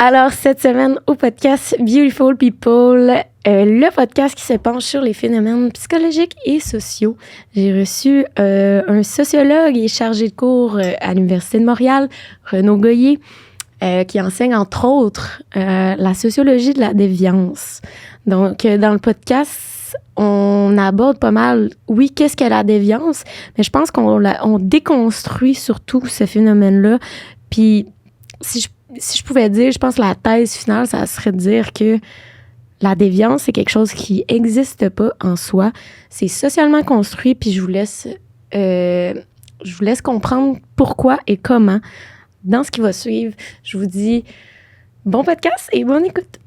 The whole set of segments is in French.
Alors, cette semaine, au podcast Beautiful People, le podcast qui se penche sur les phénomènes psychologiques et sociaux. J'ai reçu un sociologue et chargé de cours à l'Université de Montréal, Renaud Goyer, qui enseigne, entre autres, la sociologie de la déviance. Donc, dans le podcast, on aborde pas mal, oui, qu'est-ce que la déviance, mais je pense qu'on déconstruit surtout ce phénomène-là. Puis, si je pouvais dire, je pense que la thèse finale, ça serait de dire que la déviance, c'est quelque chose qui n'existe pas en soi. C'est socialement construit, puis je vous laisse comprendre pourquoi et comment. Dans ce qui va suivre, je vous dis bon podcast et bonne écoute.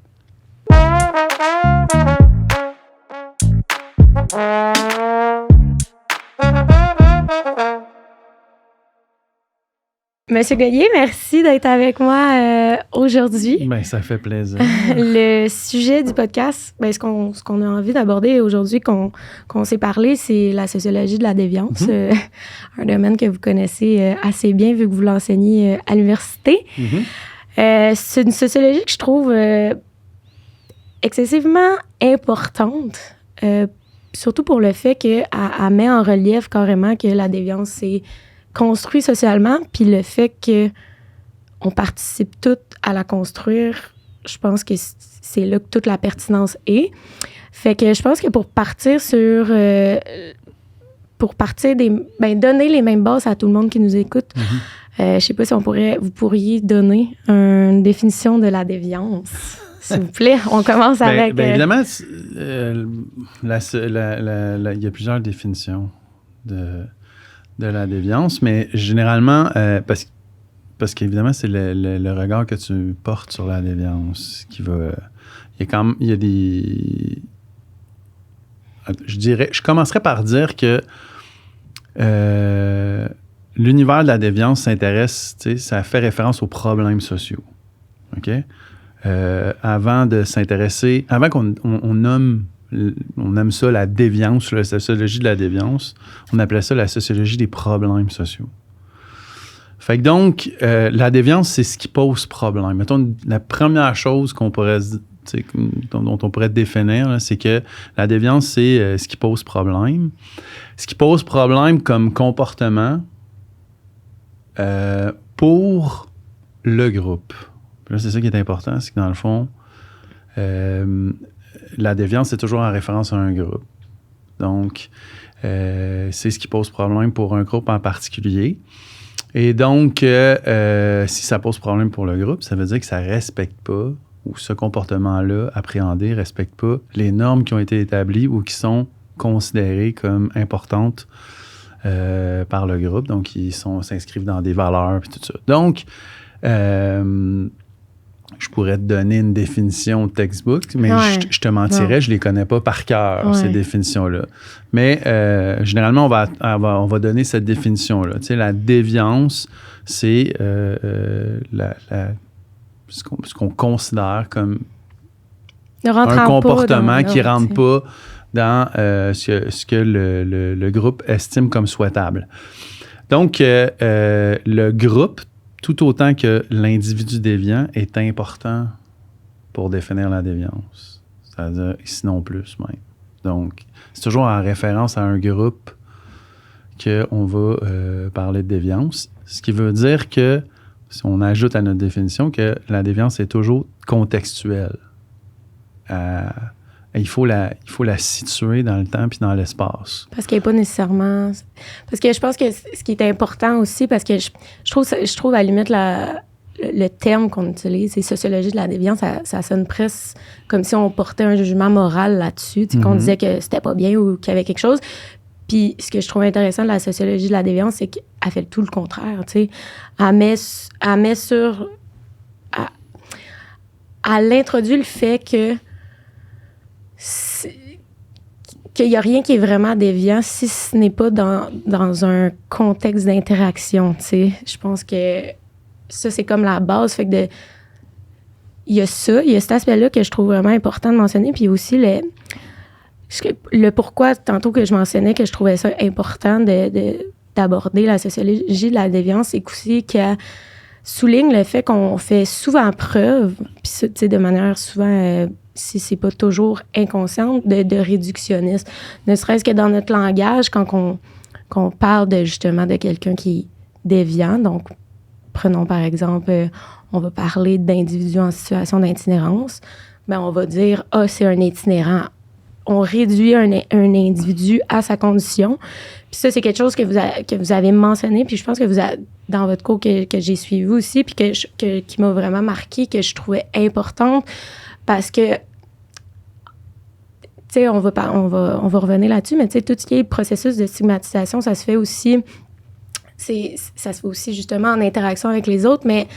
Monsieur Goyer, merci d'être avec moi aujourd'hui. Bien, ça fait plaisir. Le sujet du podcast, ce qu'on a envie d'aborder aujourd'hui, qu'on s'est parlé, c'est la sociologie de la déviance. Un domaine que vous connaissez assez bien vu que vous l'enseignez à l'université. C'est une sociologie que je trouve excessivement importante, surtout pour le fait qu'elle met en relief carrément que la déviance, c'est construit socialement, puis le fait qu'on participe toutes à la construire, je pense que c'est là que toute la pertinence est. Fait que je pense que pour partir donner les mêmes bases à tout le monde qui nous écoute, je sais pas si vous pourriez donner une définition de la déviance. S'il vous plaît, on commence avec... Évidemment, il y a plusieurs définitions de la déviance, mais généralement, parce qu'évidemment, c'est le regard que tu portes sur la déviance qui va... Il y a des... Je commencerais par dire que l'univers de la déviance s'intéresse, tu sais, ça fait référence aux problèmes sociaux. OK? Avant qu'on nomme ça la déviance, la sociologie de la déviance. On appelait ça la sociologie des problèmes sociaux. Fait que donc, la déviance, c'est ce qui pose problème. Mettons, la première chose dont on pourrait définir, là, c'est que la déviance, c'est ce qui pose problème. Ce qui pose problème comme comportement pour le groupe. Puis là, c'est ça qui est important, c'est que dans le fond, la déviance, c'est toujours en référence à un groupe. Donc, c'est ce qui pose problème pour un groupe en particulier. Et donc, si ça pose problème pour le groupe, ça veut dire que ça ne respecte pas, ou ce comportement-là, appréhendé, ne respecte pas les normes qui ont été établies ou qui sont considérées comme importantes par le groupe. Donc, ils s'inscrivent dans des valeurs et tout ça. Donc, je pourrais te donner une définition de textbook, mais je te mentirais, je ne les connais pas par cœur, ces définitions-là. Mais généralement, on va donner cette définition-là. Tu sais, la déviance, c'est ce qu'on considère comme un comportement qui ne rentre pas dans ce que le groupe estime comme souhaitable. Donc, le groupe, tout autant que l'individu déviant est important pour définir la déviance. C'est-à-dire, sinon plus même. Donc, c'est toujours en référence à un groupe qu'on va parler de déviance. Ce qui veut dire que, si on ajoute à notre définition, que la déviance est toujours contextuelle. Il faut la situer dans le temps puis dans l'espace. Parce qu'elle n'est pas nécessairement... Parce que je pense que ce qui est important aussi, parce que je trouve à la limite le terme qu'on utilise, c'est sociologie de la déviance, ça sonne presque comme si on portait un jugement moral là-dessus, qu'on disait que c'était pas bien ou qu'il y avait quelque chose. Puis ce que je trouve intéressant de la sociologie de la déviance, c'est qu'elle fait tout le contraire, tu sais. Elle introduit le fait qu'il n'y a rien qui est vraiment déviant si ce n'est pas dans un contexte d'interaction, tu sais. Je pense que ça, c'est comme la base. Fait que il y a cet aspect-là que je trouve vraiment important de mentionner. Puis il y a aussi le pourquoi, tantôt que je mentionnais, que je trouvais ça important d'aborder la sociologie de la déviance, c'est aussi que souligne le fait qu'on fait souvent preuve, puis de manière souvent, si c'est pas toujours inconsciente, de réductionnisme. Ne serait-ce que dans notre langage, quand qu'on parle justement de quelqu'un qui est déviant, donc prenons par exemple, on va parler d'individus en situation d'itinérance, ben on va dire « Ah, c'est un itinérant ». On réduit un individu à sa condition. Puis ça, c'est quelque chose que vous avez mentionné, puis je pense que vous avez, dans votre cours que j'ai suivi aussi, puis qui m'a vraiment marqué, que je trouvais importante, parce que, tu sais, on va revenir là-dessus, mais tu sais, tout ce qui est processus de stigmatisation, ça se fait aussi justement en interaction avec les autres, mais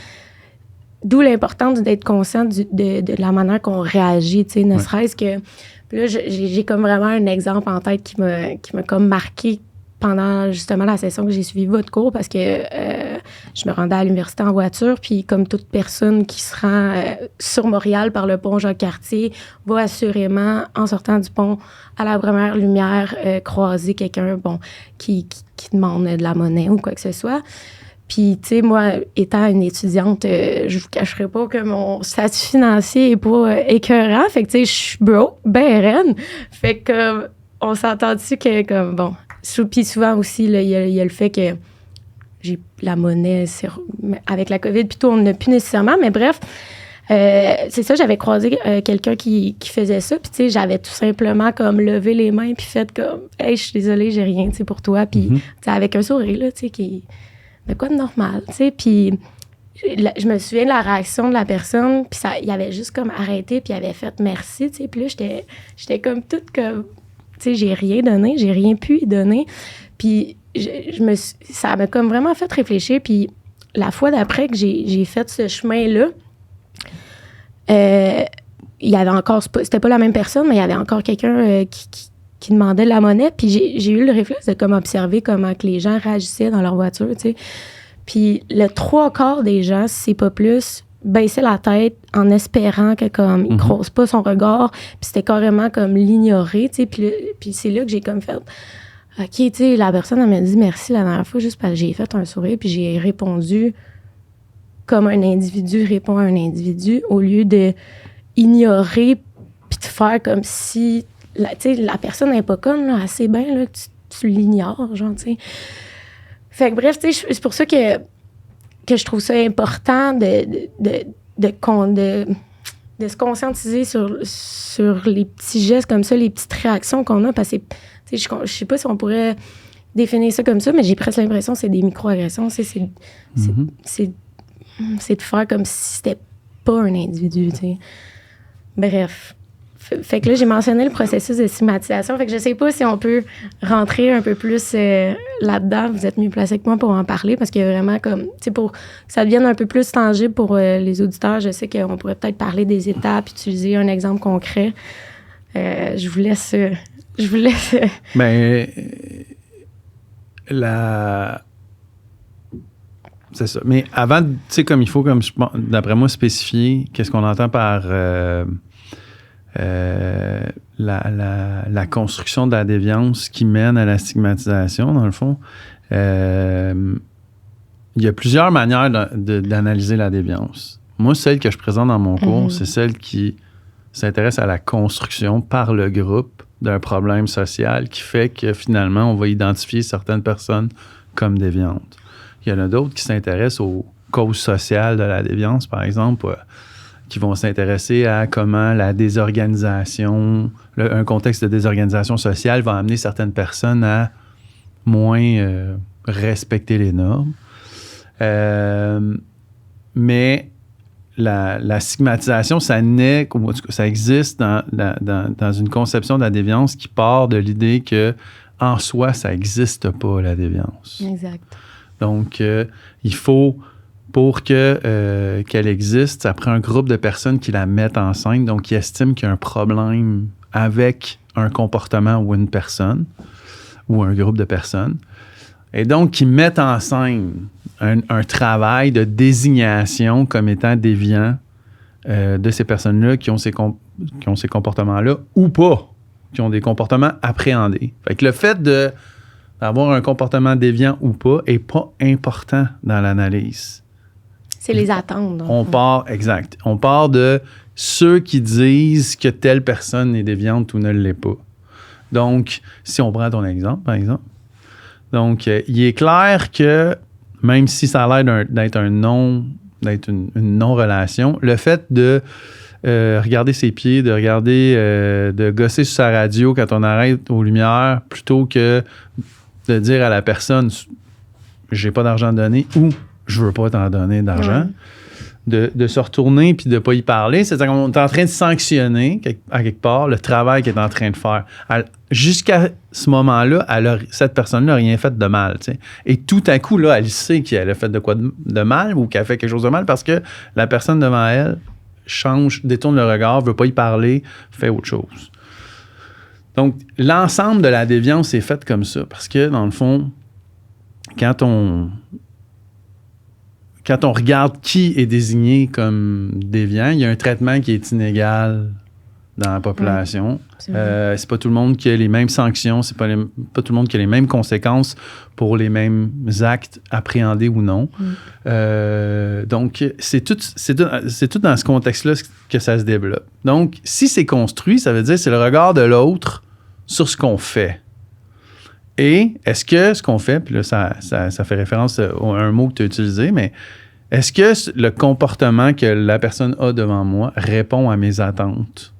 d'où l'importance d'être conscient de la manière qu'on réagit, tu sais, ne serait-ce que... Puis là, j'ai comme vraiment un exemple en tête qui m'a comme marqué pendant justement la session que j'ai suivi votre cours, parce que je me rendais à l'université en voiture, puis comme toute personne qui se rend sur Montréal par le pont Jacques-Cartier va assurément, en sortant du pont à la première lumière, croiser quelqu'un qui demande de la monnaie ou quoi que ce soit. Puis, tu sais, moi, étant une étudiante, je vous cacherai pas que mon statut financier est pas écœurant. Fait que, tu sais, je suis broke, ben reine. Fait que, on s'entend-tu que, comme, bon... Puis souvent aussi, il y a le fait que j'ai la monnaie avec la COVID, puis tout, on n'a plus nécessairement. Mais bref, c'est ça, j'avais croisé quelqu'un qui faisait ça. Puis, tu sais, j'avais tout simplement, comme, levé les mains puis fait comme « Hey, je suis désolée, j'ai rien, tu sais, pour toi. » Puis, tu sais, avec un sourire, là, tu sais, qui... de quoi de normal, tu sais, puis je me souviens de la réaction de la personne, puis il avait juste comme arrêté, puis il avait fait merci, tu sais, puis là, j'étais comme toute comme, tu sais, j'ai rien donné, j'ai rien pu y donner, puis ça m'a comme vraiment fait réfléchir, puis la fois d'après que j'ai fait ce chemin-là, il y avait encore, c'était pas la même personne, mais il y avait encore quelqu'un qui demandait de la monnaie, puis j'ai eu le réflexe de comme observer comment que les gens réagissaient dans leur voiture, tu sais. Puis le 3/4 des gens, si c'est pas plus, baissaient la tête en espérant que comme ils croisent pas son regard, puis c'était carrément comme l'ignorer, tu sais. Puis c'est là que j'ai comme fait OK, tu sais, la personne elle m'a dit merci la dernière fois juste parce que j'ai fait un sourire, puis j'ai répondu comme un individu répond à un individu au lieu de ignorer puis de faire comme si la personne n'est pas conne, là, assez bien, là, tu l'ignores, genre, tu sais. Fait que bref, tu sais, c'est pour ça que je trouve ça important de se conscientiser sur les petits gestes comme ça, les petites réactions qu'on a, parce que, tu sais, je sais pas si on pourrait définir ça comme ça, mais j'ai presque l'impression que c'est des micro-agressions, c'est de faire comme si c'était pas un individu, tu sais. Bref. Fait que là, j'ai mentionné le processus de stigmatisation. Fait que je sais pas si on peut rentrer un peu plus là-dedans. Vous êtes mieux placé que moi pour en parler parce qu'il y a vraiment comme, tu sais, pour que ça devienne un peu plus tangible pour les auditeurs, je sais qu'on pourrait peut-être parler des étapes, utiliser un exemple concret. Je vous laisse. Ben, c'est ça. Mais avant, tu sais, comme il faut, comme d'après moi, spécifier qu'est-ce qu'on entend par la construction de la déviance qui mène à la stigmatisation, dans le fond. Il y a plusieurs manières d'analyser la déviance. Moi, celle que je présente dans mon cours, c'est celle qui s'intéresse à la construction par le groupe d'un problème social qui fait que finalement, on va identifier certaines personnes comme déviantes. Il y en a d'autres qui s'intéressent aux causes sociales de la déviance, par exemple, qui vont s'intéresser à comment la désorganisation, un contexte de désorganisation sociale va amener certaines personnes à moins respecter les normes. Mais la stigmatisation, ça existe dans une conception de la déviance qui part de l'idée que en soi, ça n'existe pas, la déviance. Exact. Donc, il faut... Pour qu'elle existe, ça prend un groupe de personnes qui la mettent en scène, donc qui estiment qu'il y a un problème avec un comportement ou une personne, ou un groupe de personnes, et donc qui mettent en scène un travail de désignation comme étant déviant de ces personnes-là qui ont ces comportements-là, ou pas, qui ont des comportements appréhendés. Fait que le fait d'avoir un comportement déviant ou pas n'est pas important dans l'analyse. C'est les attentes. Donc. On part de ceux qui disent que telle personne est déviante ou ne l'est pas. Donc, si on prend ton exemple, par exemple, donc, il est clair que même si ça a l'air d'être une non-relation, le fait de regarder ses pieds, de gosser sur sa radio quand on arrête aux lumières, plutôt que de dire à la personne « j'ai pas d'argent à donner » ou « je veux pas t'en donner d'argent », de se retourner puis de pas y parler, c'est-à-dire qu'on est en train de sanctionner à quelque part le travail qu'elle est en train de faire. Jusqu'à ce moment-là, cette personne-là n'a rien fait de mal. T'sais. Et tout à coup, là, elle sait qu'elle a fait de mal ou qu'elle a fait quelque chose de mal parce que la personne devant elle détourne le regard, veut pas y parler, fait autre chose. Donc, l'ensemble de la déviance est fait comme ça parce que, dans le fond, quand on regarde qui est désigné comme déviant, il y a un traitement qui est inégal dans la population. C'est pas tout le monde qui a les mêmes sanctions, c'est pas tout le monde qui a les mêmes conséquences pour les mêmes actes appréhendés ou non. Donc, c'est tout dans ce contexte-là que ça se développe. Donc, si c'est construit, ça veut dire que c'est le regard de l'autre sur ce qu'on fait. Et est-ce que ce qu'on fait, puis là, ça fait référence à un mot que tu as utilisé, mais est-ce que le comportement que la personne a devant moi répond à mes attentes?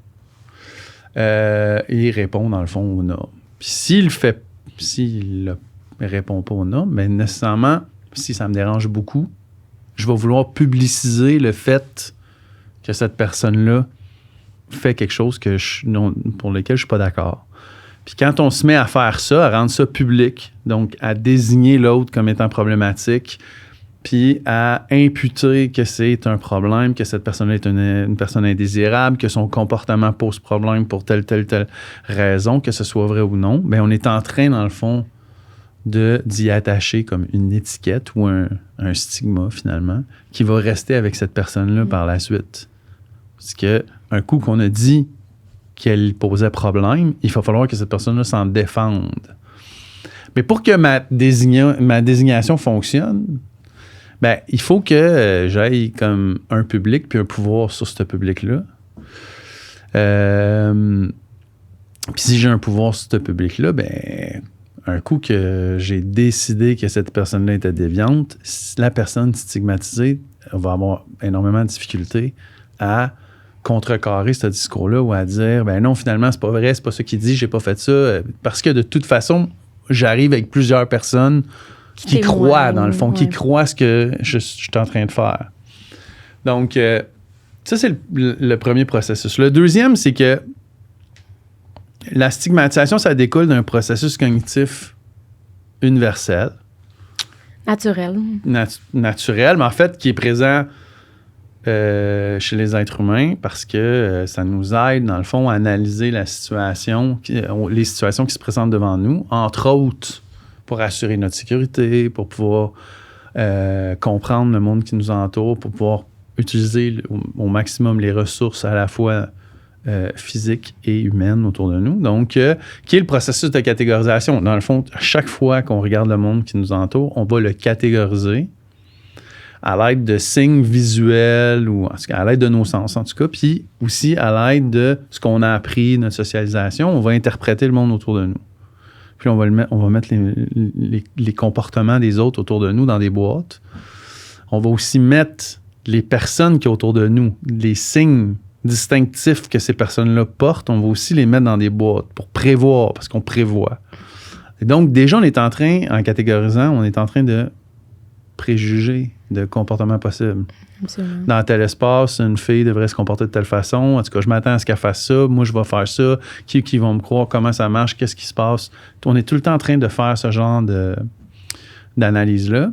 Il répond, dans le fond, aux normes. Puis s'il ne répond pas aux normes, bien nécessairement, si ça me dérange beaucoup, je vais vouloir publiciser le fait que cette personne-là fait quelque chose pour lequel je ne suis pas d'accord. Puis quand on se met à faire ça, à rendre ça public, donc à désigner l'autre comme étant problématique, puis à imputer que c'est un problème, que cette personne-là est une personne indésirable, que son comportement pose problème pour telle raison, que ce soit vrai ou non, bien on est en train, dans le fond, d'y attacher comme une étiquette ou un stigma, finalement, qui va rester avec cette personne-là par la suite. Parce qu'un coup qu'on a dit qu'elle posait problème, il va falloir que cette personne-là s'en défende. Mais pour que ma désignation fonctionne, ben, il faut que j'aille comme un public puis un pouvoir sur ce public-là. Puis si j'ai un pouvoir sur ce public-là, ben, un coup que j'ai décidé que cette personne-là était déviante, la personne stigmatisée va avoir énormément de difficultés à contrecarrer ce discours-là ou à dire ben non, finalement, c'est pas vrai, c'est pas ça qu'il dit, j'ai pas fait ça. Parce que de toute façon, j'arrive avec plusieurs personnes qui croient, dans le fond, qui croient ce que je suis en train de faire. Donc, ça, c'est le premier processus. Le deuxième, c'est que la stigmatisation, ça découle d'un processus cognitif universel. Naturel. Naturel, mais en fait, qui est présent chez les êtres humains parce que ça nous aide, dans le fond, à analyser les situations qui se présentent devant nous, entre autres pour assurer notre sécurité, pour pouvoir comprendre le monde qui nous entoure, pour pouvoir utiliser au maximum les ressources à la fois physiques et humaines autour de nous. Donc, qui est le processus de catégorisation. Dans le fond, à chaque fois qu'on regarde le monde qui nous entoure, on va le catégoriser à l'aide de signes visuels ou à l'aide de nos sens, en tout cas, puis aussi à l'aide de ce qu'on a appris, notre socialisation, on va interpréter le monde autour de nous. Puis on va mettre les comportements des autres autour de nous dans des boîtes. On va aussi mettre les personnes qui sont autour de nous, les signes distinctifs que ces personnes-là portent, on va aussi les mettre dans des boîtes pour prévoir, parce qu'on prévoit. Et donc, déjà, en catégorisant, on est en train de préjuger de comportements possibles. Absolument. Dans tel espace, une fille devrait se comporter de telle façon. En tout cas, je m'attends à ce qu'elle fasse ça. Moi, je vais faire ça. Qui vont me croire? Comment ça marche? Qu'est-ce qui se passe? On est tout le temps en train de faire ce genre d'analyse-là.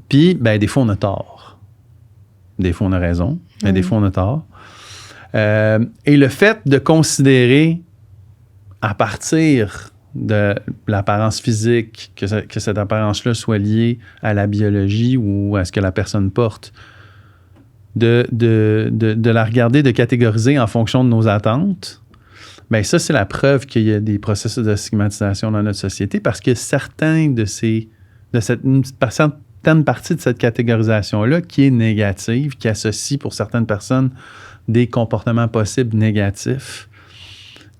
Puis, ben, des fois, on a tort. Des fois, on a raison. Mais des fois, on a tort. Et le fait de considérer à partir de l'apparence physique, que cette apparence-là soit liée à la biologie ou à ce que la personne porte, de la regarder, de catégoriser en fonction de nos attentes, bien ça, c'est la preuve qu'il y a des processus de stigmatisation dans notre société parce que certains de cette certaine partie de cette catégorisation-là qui est négative, qui associe pour certaines personnes des comportements possibles négatifs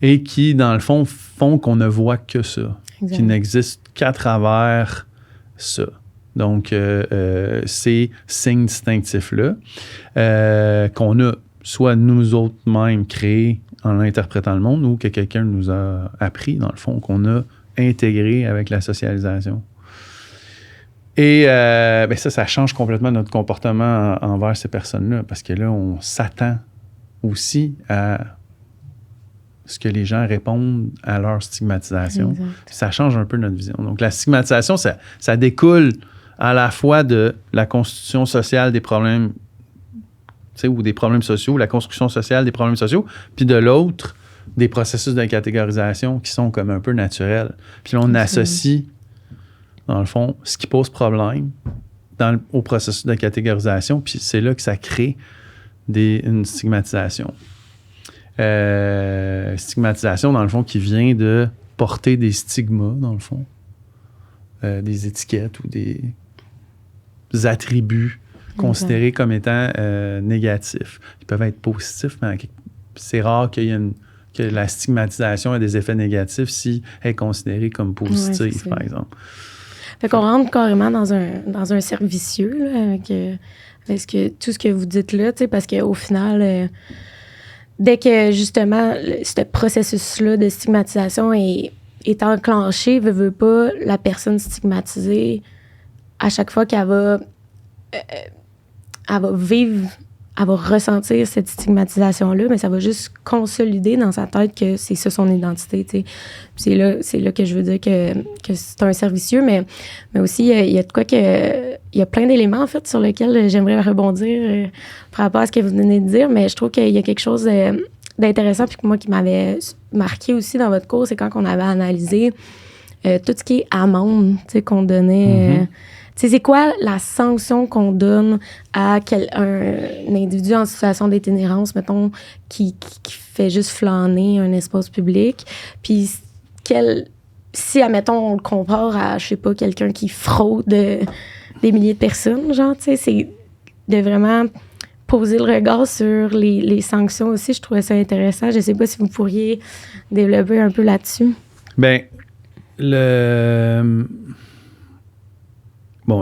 et qui, dans le fond, font qu'on ne voit que ça, qui n'existe qu'à travers ça. Donc, ces signes distinctifs-là qu'on a soit nous autres mêmes créés en interprétant le monde ou que quelqu'un nous a appris, dans le fond, qu'on a intégré avec la socialisation. Et ça change complètement notre comportement envers ces personnes-là parce que là, on s'attend aussi à ce que les gens répondent à leur stigmatisation. Exact. Ça change un peu notre vision. Donc, la stigmatisation, ça découle à la fois de la constitution sociale des problèmes, ou des problèmes sociaux, la construction sociale des problèmes sociaux, puis de l'autre, des processus de catégorisation qui sont comme un peu naturels. Puis là, on associe, dans le fond, ce qui pose problème au processus de catégorisation, puis c'est là que ça crée une stigmatisation. Stigmatisation, dans le fond, qui vient de porter des stigmas, dans le fond, des étiquettes ou des attributs considérés comme étant négatifs. Ils peuvent être positifs, mais c'est rare que la stigmatisation ait des effets négatifs si elle est considérée comme positive, par exemple. Fait qu'on rentre carrément dans un cercle vicieux là, avec tout ce que vous dites là, parce qu'au final, dès que justement ce processus-là de stigmatisation est enclenché, veut pas, la personne stigmatisée, à chaque fois qu'elle va vivre, elle va ressentir cette stigmatisation-là, mais ça va juste consolider dans sa tête que c'est ça son identité, C'est là que je veux dire que c'est un cercle vicieux, mais aussi, il y a de quoi que... Il y a plein d'éléments, en fait, sur lesquels j'aimerais rebondir par rapport à ce que vous venez de dire, mais je trouve qu'il y a quelque chose d'intéressant, puis moi, qui m'avait marqué aussi dans votre cours, c'est quand on avait analysé tout ce qui est amende, qu'on donnait... c'est quoi la sanction qu'on donne à un individu en situation d'itinérance, mettons, qui fait juste flâner un espace public, puis si, admettons, on le compare à, je sais pas, quelqu'un qui fraude des milliers de personnes, genre, c'est de vraiment poser le regard sur les sanctions aussi. Je trouvais ça intéressant. Je sais pas si vous pourriez développer un peu là-dessus. Bien,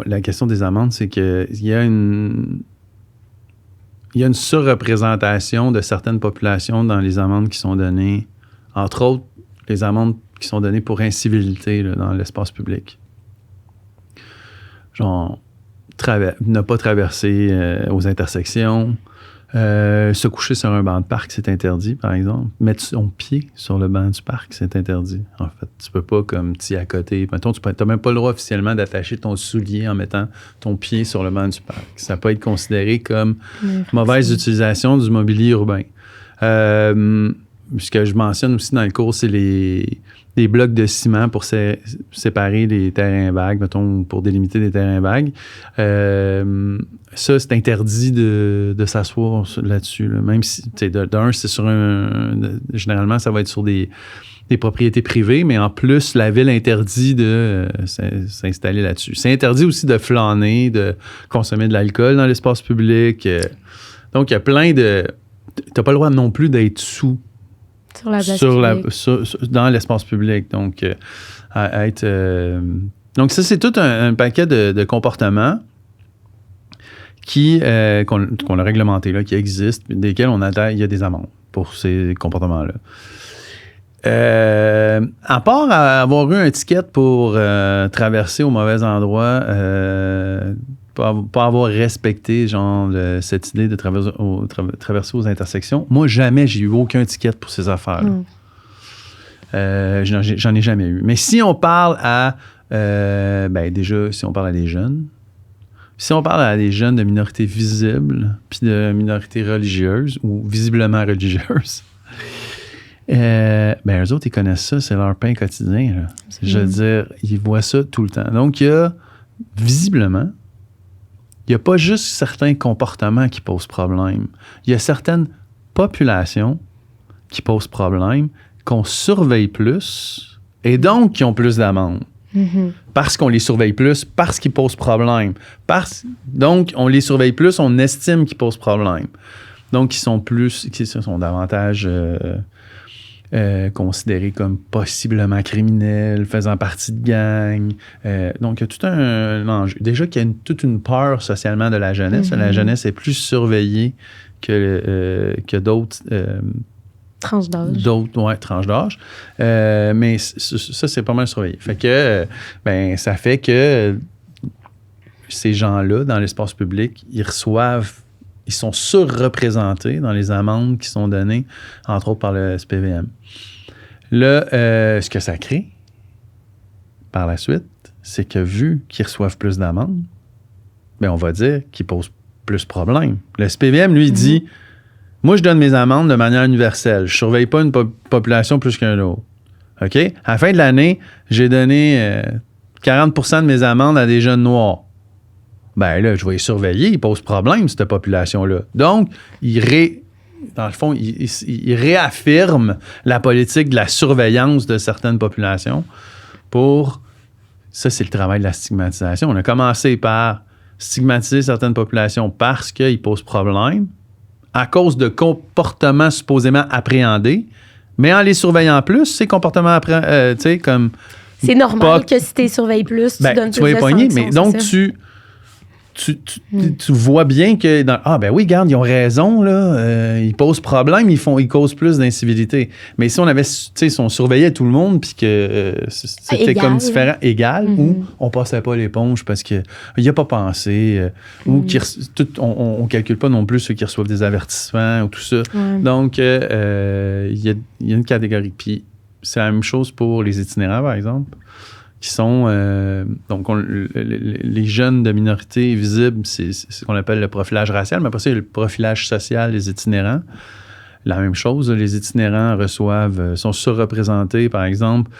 la question des amendes, c'est qu'il y a une surreprésentation de certaines populations dans les amendes qui sont données, entre autres, les amendes qui sont données pour incivilité là, dans l'espace public. Genre, ne pas traverser aux intersections, se coucher sur un banc de parc, c'est interdit, par exemple. Mettre son pied sur le banc du parc, c'est interdit. En fait, tu peux pas comme t'y à côté. Mettons, tu n'as même pas le droit officiellement d'attacher ton soulier en mettant ton pied sur le banc du parc. Ça peut être considéré comme mauvaise utilisation du mobilier urbain. Ce que je mentionne aussi dans le cours, c'est les blocs de ciment pour séparer les terrains vagues, mettons, pour délimiter des terrains vagues. Ça, c'est interdit de s'asseoir là-dessus. Là. Même si, d'un, c'est sur généralement, ça va être sur des propriétés privées, mais en plus, la ville interdit de s'installer là-dessus. C'est interdit aussi de flâner, de consommer de l'alcool dans l'espace public. Donc, il y a plein de... T'as pas le droit non plus d'être sous sur la place dans l'espace public. Donc, donc ça, c'est tout un paquet de comportements qu'on a réglementés, là, qui existent, desquels il y a des amendes pour ces comportements-là. À part avoir eu un ticket pour traverser au mauvais endroit, pas avoir respecté genre cette idée de traverser aux intersections. Moi, jamais j'ai eu aucun ticket pour ces affaires-là. J'en ai jamais eu. Mais si on parle si on parle à des jeunes, si on parle à des jeunes de minorités visibles puis de minorités religieuses ou visiblement religieuses, eux autres, ils connaissent ça, c'est leur pain quotidien. Là. Je veux dire, ils voient ça tout le temps. Donc, il y a visiblement... Il n'y a pas juste certains comportements qui posent problème. Il y a certaines populations qui posent problème, qu'on surveille plus et donc qui ont plus d'amendes. Parce qu'on les surveille plus, parce qu'ils posent problème. Donc, on les surveille plus, on estime qu'ils posent problème. Donc, ils sont davantage considérés comme possiblement criminels, faisant partie de gangs. Donc, il y a tout un enjeu. Déjà qu'il y a toute une peur socialement de la jeunesse. La jeunesse est plus surveillée que d'autres... tranches d'âge. Tranches d'âge. Mais ça, c'est pas mal surveillé. Fait que, ça fait que ces gens-là, dans l'espace public, ils sont surreprésentés dans les amendes qui sont données, entre autres par le SPVM. Là, ce que ça crée, par la suite, c'est que vu qu'ils reçoivent plus d'amendes, on va dire qu'ils posent plus de problèmes. Le SPVM, lui, dit... Moi, je donne mes amendes de manière universelle. Je ne surveille pas une population plus qu'un autre. OK? À la fin de l'année, j'ai donné 40% de mes amendes à des jeunes noirs. Là, je vais les surveiller. Ils posent problème, cette population-là. Donc, dans le fond, il réaffirme la politique de la surveillance de certaines populations ça, c'est le travail de la stigmatisation. On a commencé par stigmatiser certaines populations parce qu'ils posent problème, à cause de comportements supposément appréhendés, mais en les surveillant plus, ces comportements comme... C'est normal que si tu les surveilles plus, tu donnes plus de sanctions. Mais donc, tu vois bien que... oui, regarde, ils ont raison, là. Ils posent problème, ils causent plus d'incivilité. Mais si on avait... si on surveillait tout le monde, puis que c'était comme différent, égal, ou on passait pas l'éponge parce qu'il n'y a pas pensé, ou on ne calcule pas non plus ceux qui reçoivent des avertissements, ou tout ça. Donc, il y a une catégorie. Puis c'est la même chose pour les itinérants, par exemple, qui sont... les jeunes de minorité visibles, c'est ce qu'on appelle le profilage racial, mais après ça, il y a le profilage social des itinérants. La même chose, les itinérants sont surreprésentés, par exemple,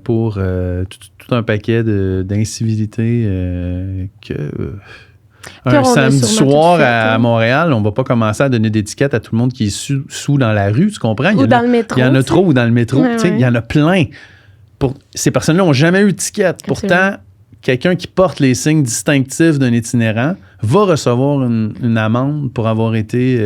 pour tout un paquet d'incivilités un samedi soir à Montréal, on ne va pas commencer à donner d'étiquettes à tout le monde qui est sous dans la rue, tu comprends? Ou dans le métro. Il y en a trop, ou dans le métro. Il y en a plein. Ces personnes-là n'ont jamais eu d'étiquette. Pourtant, quelqu'un qui porte les signes distinctifs d'un itinérant va recevoir une amende pour avoir été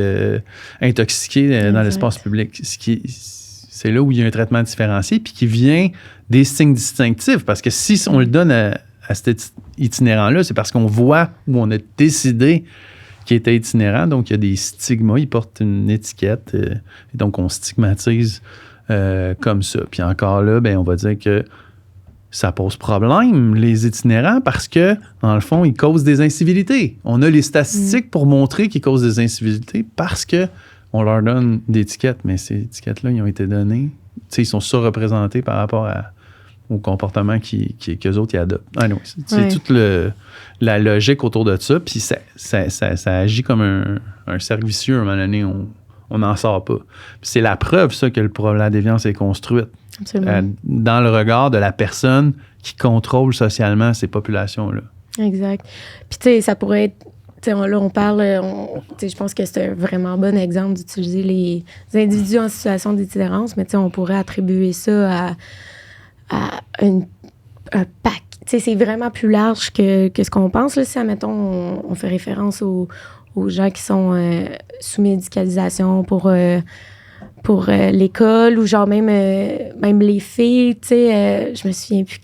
intoxiqué dans l'espace public. C'est là où il y a un traitement différencié puis qui vient des signes distinctifs. Parce que si on le donne à cet itinérant-là, c'est parce qu'on voit ou on a décidé qu'il était itinérant. Donc, il y a des stigmas. Il porte une étiquette. Et donc, on stigmatise comme ça. Puis encore là, on va dire que ça pose problème, les itinérants, parce que, dans le fond, ils causent des incivilités. On a les statistiques pour montrer qu'ils causent des incivilités parce qu'on leur donne des étiquettes, mais ces étiquettes-là, ils ont été données. Ils sont surreprésentés par rapport au comportement qu'eux autres ils adoptent. C'est toute la logique autour de ça, puis ça agit comme un cercle vicieux. À un moment donné, on n'en sort pas. Puis c'est la preuve, ça, que la déviance est construite. Dans le regard de la personne qui contrôle socialement ces populations-là. Exact. Puis, tu sais, ça pourrait être... Là, on parle... je pense que c'est un vraiment bon exemple d'utiliser les individus en situation d'itinérance, mais on pourrait attribuer ça à un pack. C'est vraiment plus large que ce qu'on pense. Là, si, admettons, on fait référence aux gens qui sont sous médicalisation pour l'école ou genre même les filles, je me souviens plus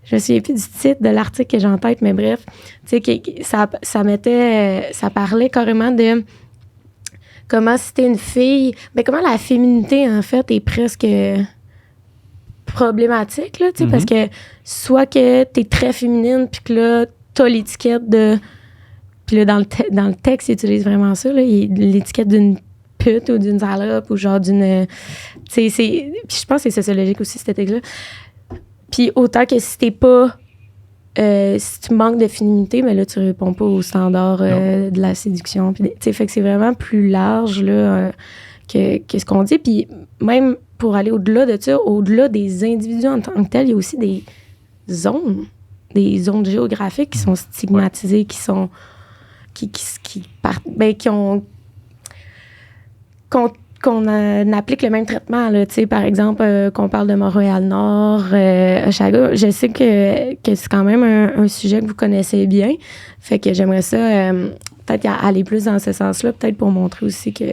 je me souviens plus du titre de l'article que j'ai en tête, mais bref, ça parlait carrément de comment si t'es une fille, comment la féminité en fait est presque problématique, là, parce que soit que t'es très féminine puis que là t'as l'étiquette de... Puis là, dans le texte, ils utilisent vraiment ça, là, l'étiquette d'une pute ou d'une salope ou genre d'une... Puis je pense que c'est sociologique aussi, cet texte-là. Puis autant que si t'es pas... si tu manques de féminité, mais là, tu réponds pas aux standards de la séduction. Puis, fait que c'est vraiment plus large là, que ce qu'on dit. Puis même pour aller au-delà de ça, au-delà des individus en tant que tels, il y a aussi des zones géographiques qui sont stigmatisées, qui sont... qui ont qu'on applique le même traitement. Là, par exemple, qu'on parle de Montréal-Nord, Oshaga, je sais que c'est quand même un sujet que vous connaissez bien. Fait que j'aimerais ça peut-être aller plus dans ce sens-là, peut-être pour montrer aussi que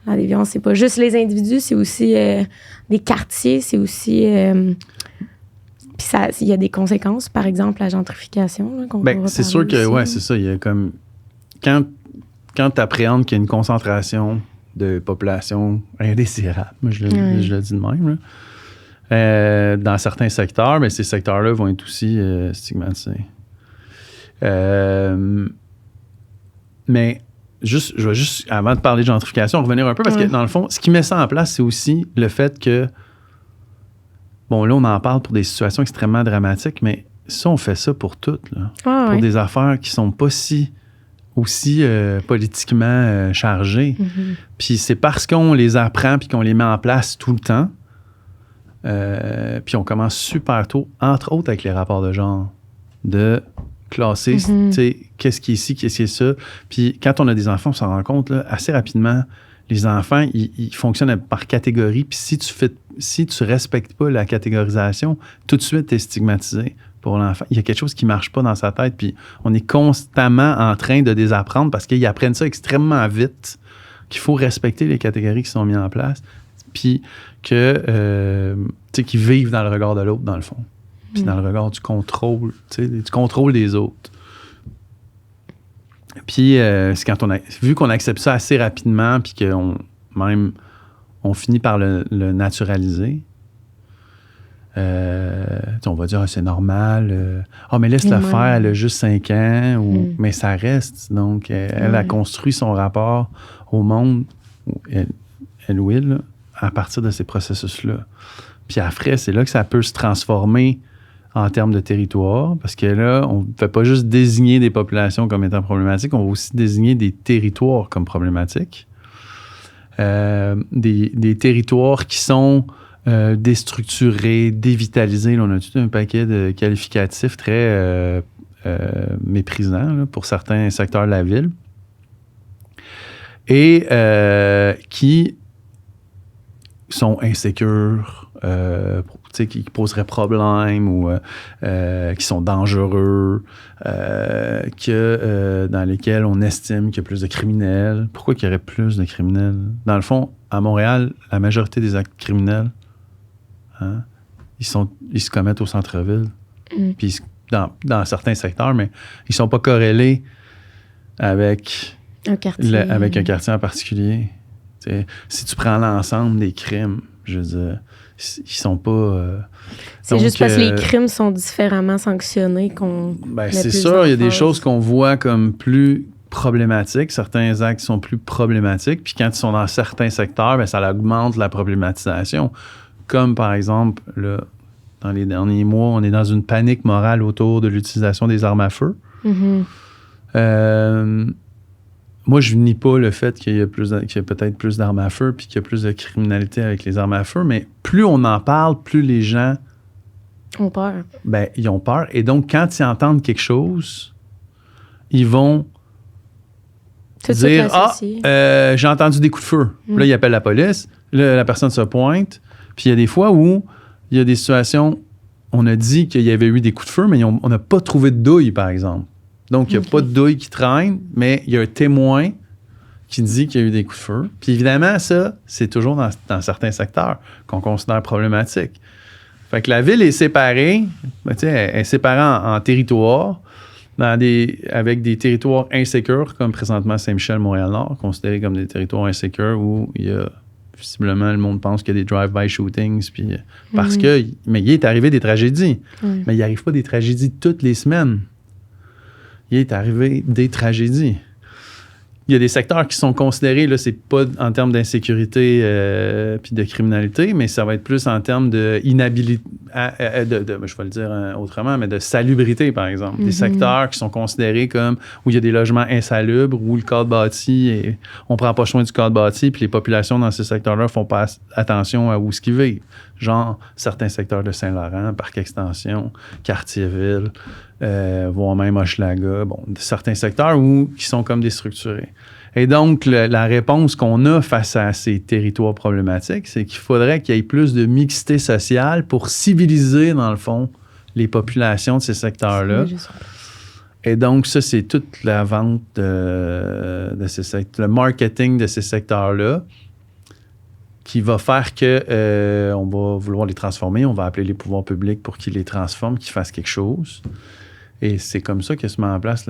la déviance, c'est pas juste les individus, c'est aussi des quartiers, c'est aussi... Puis il y a des conséquences, par exemple, la gentrification. Là, c'est sûr que, ouais, c'est ça. Il y a comme... Quand tu appréhendes qu'il y a une concentration de population indésirable, je le dis de même, là, dans certains secteurs, mais ces secteurs-là vont être aussi stigmatisés. Mais je vais juste, avant de parler de gentrification, revenir un peu, parce que dans le fond, ce qui met ça en place, c'est aussi le fait que, bon, là, on en parle pour des situations extrêmement dramatiques, mais ça, on fait ça pour toutes, là. Pour des affaires qui sont pas aussi politiquement chargées. Mm-hmm. Puis c'est parce qu'on les apprend puis qu'on les met en place tout le temps. Puis on commence super tôt, entre autres avec les rapports de genre, de classer, tu sais, qu'est-ce qui est ici, qu'est-ce qui est ça. Puis quand on a des enfants, on s'en rend compte là, assez rapidement, les enfants, ils fonctionnent par catégorie. Puis si tu respectes pas la catégorisation, tout de suite, tu es stigmatisé pour l'enfant. Il y a quelque chose qui marche pas dans sa tête. Puis on est constamment en train de désapprendre parce qu'ils apprennent ça extrêmement vite, qu'il faut respecter les catégories qui sont mises en place. Puis que, tu sais, qu'ils vivent dans le regard de l'autre, dans le fond. Puis dans le regard du contrôle, tu sais, du contrôle des autres. Puis, c'est quand vu qu'on accepte ça assez rapidement, puis qu'on finit par le naturaliser, on va dire, c'est normal. Mais laisse-la faire, elle a juste 5 ans. Mais ça reste. Donc, elle a construit son rapport au monde, elle ou il, à partir de ces processus-là. Puis après, c'est là que ça peut se transformer en termes de territoire, parce que là, on ne fait pas juste désigner des populations comme étant problématiques, on va aussi désigner des territoires comme problématiques. Des territoires qui sont déstructurés, dévitalisés. Là, on a tout un paquet de qualificatifs très méprisants là, pour certains secteurs de la ville. Et qui sont insécures, qui poseraient problème ou qui sont dangereux, dans lesquels on estime qu'il y a plus de criminels. Pourquoi qu'il y aurait plus de criminels? Dans le fond, à Montréal, la majorité des actes criminels, ils se commettent au centre-ville. Puis dans certains secteurs, mais ils ne sont pas corrélés avec un quartier en particulier. T'sais, si tu prends l'ensemble des crimes, je veux dire, ils sont pas... c'est juste parce que les crimes sont différemment sanctionnés qu'on... c'est sûr, il y a des choses qu'on voit comme plus problématiques. Certains actes sont plus problématiques. Puis quand ils sont dans certains secteurs, ça augmente la problématisation. Comme par exemple, là, dans les derniers mois, on est dans une panique morale autour de l'utilisation des armes à feu. Moi, je nie pas le fait qu'il y a peut-être plus d'armes à feu puis qu'il y a plus de criminalité avec les armes à feu, mais plus on en parle, plus les gens ont peur. Ils ont peur. Et donc, quand ils entendent quelque chose, ils vont dire « Ah, j'ai entendu des coups de feu. » Là, ils appellent la police. Là, la personne se pointe. Puis il y a des fois où il y a des situations, on a dit qu'il y avait eu des coups de feu, mais on n'a pas trouvé de douille, par exemple. Donc, il n'y a pas de douille qui traîne, mais il y a un témoin qui dit qu'il y a eu des coups de feu. Puis évidemment, ça, c'est toujours dans certains secteurs qu'on considère problématiques. Fait que la ville est séparée, elle est séparée en territoires, avec des territoires insécures, comme présentement Saint-Michel, Montréal-Nord, considérés comme des territoires insécures où il y a, visiblement, le monde pense qu'il y a des drive-by shootings, puis mais il est arrivé des tragédies. Mais il n'arrive pas des tragédies toutes les semaines. Il est arrivé des tragédies. Il y a des secteurs qui sont considérés, là, c'est pas en termes d'insécurité puis de criminalité, mais ça va être plus en termes de inhabilité, je vais le dire autrement, mais de salubrité, par exemple. Des secteurs qui sont considérés comme où il y a des logements insalubres, où le cadre bâti, on prend pas soin du cadre bâti, puis les populations dans ces secteurs-là font pas attention à où ce qu'ils vivent. Genre, certains secteurs de Saint-Laurent, Parc Extension, Quartier-Ville, voire même Hochelaga, certains secteurs qui sont comme déstructurés. Et donc, la réponse qu'on a face à ces territoires problématiques, c'est qu'il faudrait qu'il y ait plus de mixité sociale pour civiliser, dans le fond, les populations de ces secteurs-là. Et donc, ça, c'est toute la vente de ces secteurs, le marketing de ces secteurs-là qui va faire que on va vouloir les transformer, on va appeler les pouvoirs publics pour qu'ils les transforment, qu'ils fassent quelque chose. Et c'est comme ça que se met en place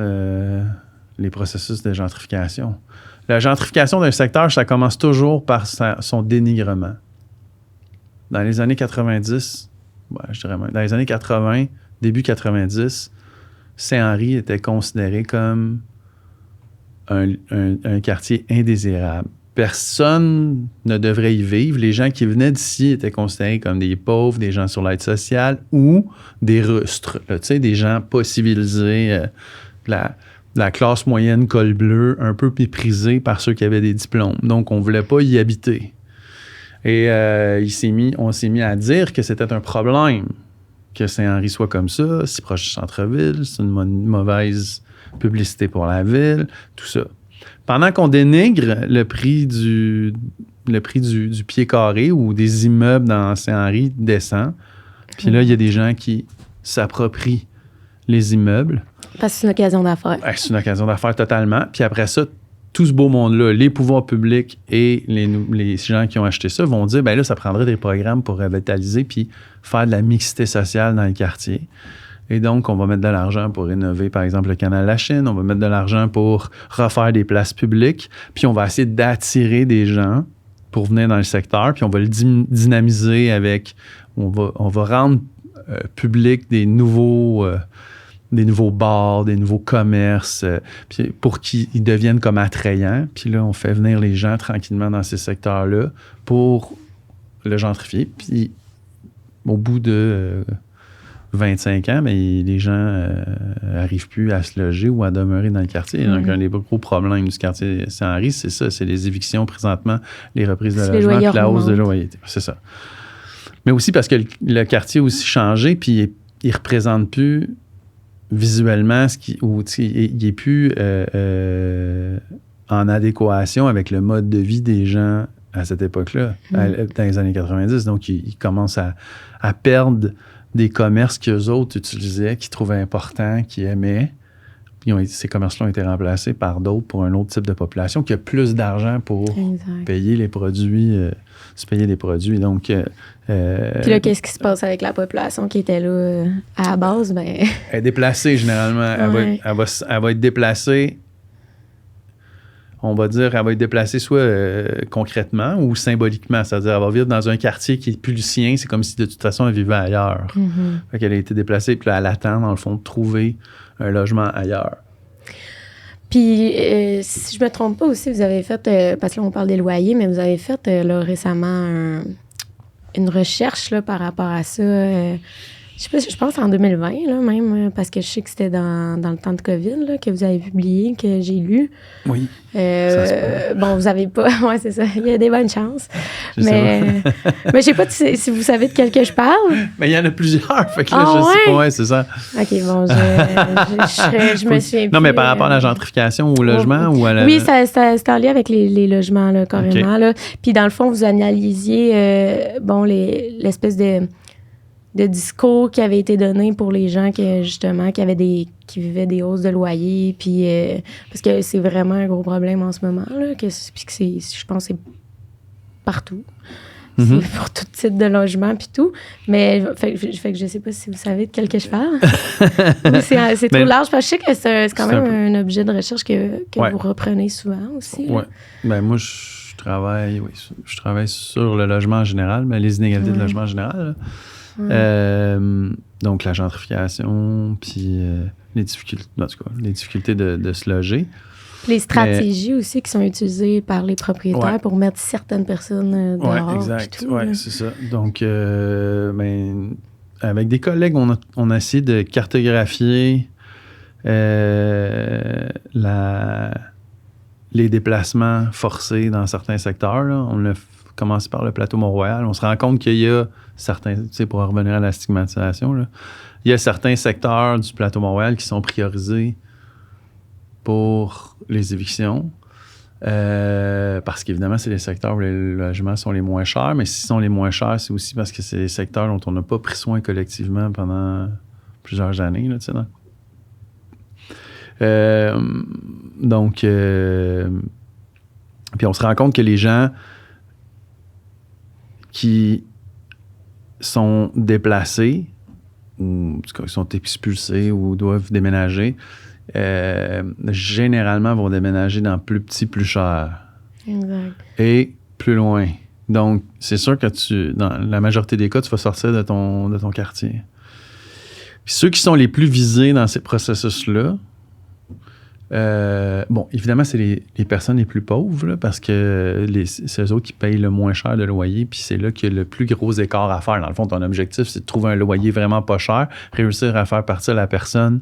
les processus de gentrification. La gentrification d'un secteur, ça commence toujours par son dénigrement. Dans les années 90, je dirais même, dans les années 80, début 90, Saint-Henri était considéré comme un quartier indésirable. Personne ne devrait y vivre. Les gens qui venaient d'ici étaient considérés comme des pauvres, des gens sur l'aide sociale ou des rustres, là, tu sais, des gens pas civilisés, la classe moyenne col bleu, un peu méprisés par ceux qui avaient des diplômes. Donc, on ne voulait pas y habiter. Et on s'est mis à dire que c'était un problème que Saint-Henri soit comme ça, si proche du centre-ville, c'est une mauvaise publicité pour la ville, tout ça. Pendant qu'on dénigre le prix du pied carré ou des immeubles dans Saint-Henri descend, puis là, il y a des gens qui s'approprient les immeubles. Parce que c'est une occasion d'affaires. C'est une occasion d'affaires totalement. Puis après ça, tout ce beau monde-là, les pouvoirs publics et les gens qui ont acheté ça vont dire, bien là, ça prendrait des programmes pour revitaliser puis faire de la mixité sociale dans les quartiers. Et donc, on va mettre de l'argent pour rénover, par exemple, le canal de la Chine. On va mettre de l'argent pour refaire des places publiques. Puis, on va essayer d'attirer des gens pour venir dans le secteur. Puis, on va le dynamiser avec... On va rendre public des nouveaux bars, des nouveaux commerces, puis pour qu'ils deviennent comme attrayants. Puis là, on fait venir les gens tranquillement dans ces secteurs-là pour le gentrifier. Puis, au bout de... 25 ans, mais les gens n'arrivent plus à se loger ou à demeurer dans le quartier. Donc, un des gros problèmes du quartier Saint-Henri, c'est ça, c'est les évictions présentement, les reprises de logement puis la hausse de loyer. C'est ça. Mais aussi parce que le quartier a aussi changé, puis il ne représente plus visuellement il n'est plus en adéquation avec le mode de vie des gens à cette époque-là, dans les années 90. Donc, il commence à perdre des commerces qu'eux autres utilisaient, qu'ils trouvaient importants, qu'ils aimaient. Puis ces commerces-là ont été remplacés par d'autres pour un autre type de population qui a plus d'argent pour payer les produits, se payer des produits. Donc, puis là, qu'est-ce qui se passe avec la population qui était là à la base? Ben... Elle est déplacée, généralement. Ouais. Elle va être déplacée. On va dire, elle va être déplacée soit concrètement ou symboliquement. C'est-à-dire, elle va vivre dans un quartier qui n'est plus le sien. C'est comme si, de toute façon, elle vivait ailleurs. Mm-hmm. Fait qu'elle a été déplacée, puis là, elle attend, dans le fond, de trouver un logement ailleurs. Puis, si je ne me trompe pas aussi, vous avez fait, parce que là, on parle des loyers, mais vous avez fait récemment une recherche là, par rapport à ça. Je pense en 2020, là, même, parce que je sais que c'était dans le temps de COVID là, que vous avez publié, que j'ai lu. Oui. Bon, vous n'avez pas... Oui, c'est ça. Il y a des bonnes chances. Mais je ne sais pas si vous savez de quel que je parle. Mais il y en a plusieurs. Fait que là, je sais pas. Ouais, c'est ça. OK, bon, je me souviens Non, mais par rapport à la gentrification au logement ou à la... Oui, c'est en lien avec les logements, là, carrément. Okay. Là. Puis, dans le fond, vous analysiez, l'espèce de discours qui avait été donné pour les gens qui vivaient des hausses de loyer, puis parce que c'est vraiment un gros problème en ce moment là, puis que je pense que c'est partout. Mm-hmm. C'est pour tout type de logement puis tout, mais fait que je sais pas si vous savez de quel que je parle. c'est trop large parce que je sais que c'est quand même un objet de recherche que vous reprenez souvent aussi. Oui. Ben moi je travaille sur le logement en général, mais les inégalités de logement en général. Là. Donc la gentrification, puis les difficultés de se loger. Les stratégies aussi qui sont utilisées par les propriétaires pour mettre certaines personnes dehors. Oui, exact. Oui, c'est ça. Donc, avec des collègues, on a essayé de cartographier les déplacements forcés dans certains secteurs. Là. On a commencé par le plateau Mont-Royal. On se rend compte qu'il y a certains, tu sais, pour revenir à la stigmatisation, là, il y a certains secteurs du plateau Mont-Royal qui sont priorisés pour les évictions. Parce qu'évidemment, c'est les secteurs où les logements sont les moins chers, mais s'ils sont les moins chers, c'est aussi parce que c'est les secteurs dont on n'a pas pris soin collectivement pendant plusieurs années, là, tu sais, donc, puis on se rend compte que les gens qui sont déplacés ou qui sont expulsés ou doivent déménager, généralement vont déménager dans plus petit, plus cher. Exact. Et plus loin. Donc, c'est sûr que dans la majorité des cas, tu vas sortir de ton quartier. Puis ceux qui sont les plus visés dans ces processus-là, bon, évidemment, c'est les personnes les plus pauvres, là, parce que c'est eux autres qui payent le moins cher de loyer, puis c'est là qu'il y a le plus gros écart à faire. Dans le fond, ton objectif, c'est de trouver un loyer vraiment pas cher, réussir à faire partir la personne,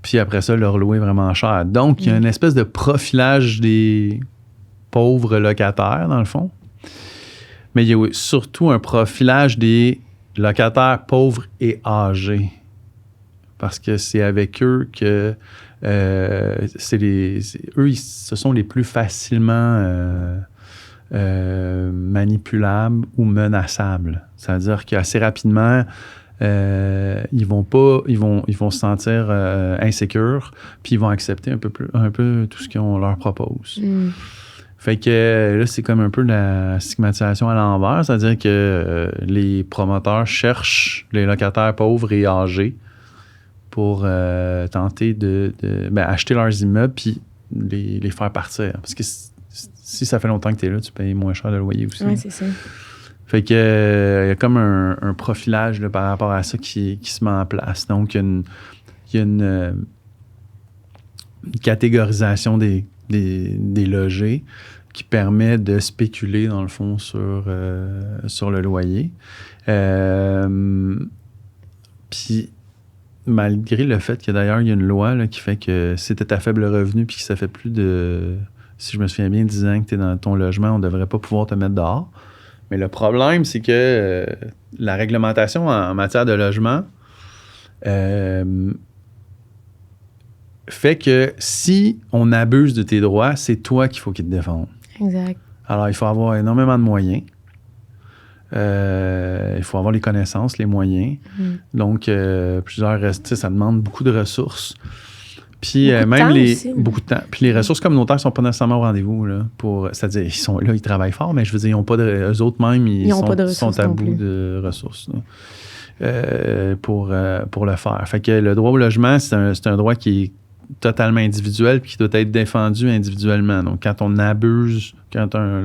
puis après ça, leur louer vraiment cher. Donc, il y a une espèce de profilage des pauvres locataires, dans le fond. Mais il y a surtout un profilage des locataires pauvres et âgés. Parce que c'est avec eux que eux, ce sont les plus facilement manipulables ou menaçables. C'est-à-dire qu'assez rapidement, ils vont se sentir insécures, puis ils vont accepter un peu tout ce qu'on leur propose. Fait que là, c'est comme un peu la stigmatisation à l'envers, c'est-à-dire que les promoteurs cherchent les locataires pauvres et âgés pour tenter de acheter leurs immeubles puis les faire partir. Parce que si ça fait longtemps que tu es là, tu payes moins cher de loyer aussi. Oui, c'est ça. Fait que il y a comme un profilage là, par rapport à ça qui se met en place. Donc, il y a une catégorisation des logés qui permet de spéculer, dans le fond, sur le loyer. Puis, malgré le fait que d'ailleurs, il y a une loi là, qui fait que si tu es à faible revenu puis que ça fait plus de, si je me souviens bien, 10 ans que tu es dans ton logement, on ne devrait pas pouvoir te mettre dehors. Mais le problème, c'est que la réglementation en matière de logement fait que si on abuse de tes droits, c'est toi qu'il faut qu'ils te défendent. Exact. Alors, il faut avoir énormément de moyens. Il faut avoir les connaissances, les moyens. Donc, ça demande beaucoup de ressources. Puis, beaucoup de temps. Puis, les ressources communautaires ne sont pas nécessairement au rendez-vous. Là, c'est-à-dire, ils sont là, ils travaillent fort, mais je veux dire, eux autres même, ils sont à bout de ressources là, pour le faire. Fait que le droit au logement, c'est un droit qui est totalement individuel puis qui doit être défendu individuellement. Donc, quand on abuse, quand un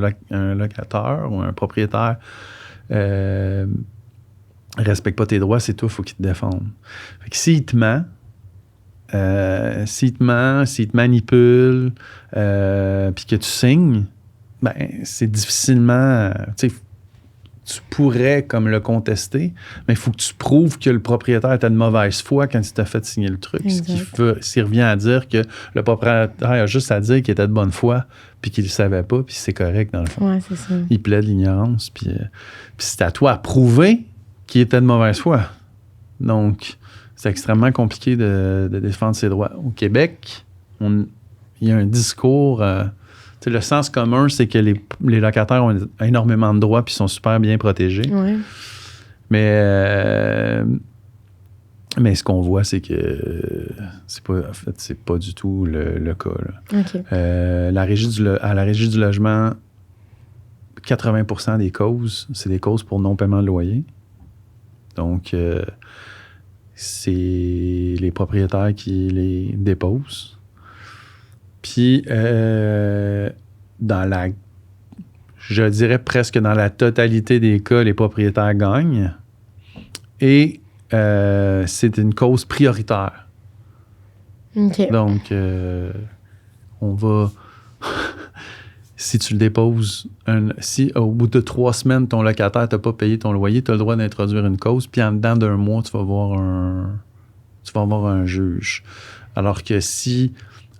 locataire ou un propriétaire respecte pas tes droits, c'est toi, il faut qu'il te défende. Fait que s'il te ment, s'il te manipule, puis que tu signes, ben c'est difficilement... tu pourrais comme le contester, mais il faut que tu prouves que le propriétaire était de mauvaise foi quand il t'a fait signer le truc. Ce qui revient à dire que le propriétaire a juste à dire qu'il était de bonne foi puis qu'il ne le savait pas, puis c'est correct dans le fond. Ouais, c'est ça. Il plaide l'ignorance, puis c'est à toi à prouver qu'il était de mauvaise foi. Donc, c'est extrêmement compliqué de défendre ses droits. Au Québec, il y a un discours... le sens commun, c'est que les locataires ont énormément de droits puis sont super bien protégés. Ouais. Mais ce qu'on voit, c'est que c'est pas du tout le cas. Là. Okay. À la Régie du logement, 80% des causes, c'est des causes pour non-paiement de loyer. Donc, c'est les propriétaires qui les déposent. Puis, je dirais presque dans la totalité des cas, les propriétaires gagnent. Et c'est une cause prioritaire. Okay. Donc, on va... si tu le déposes, si au bout de 3 semaines, ton locataire t'a pas payé ton loyer, tu as le droit d'introduire une cause. Puis, en dedans d'1 mois, tu vas avoir un juge. Alors que si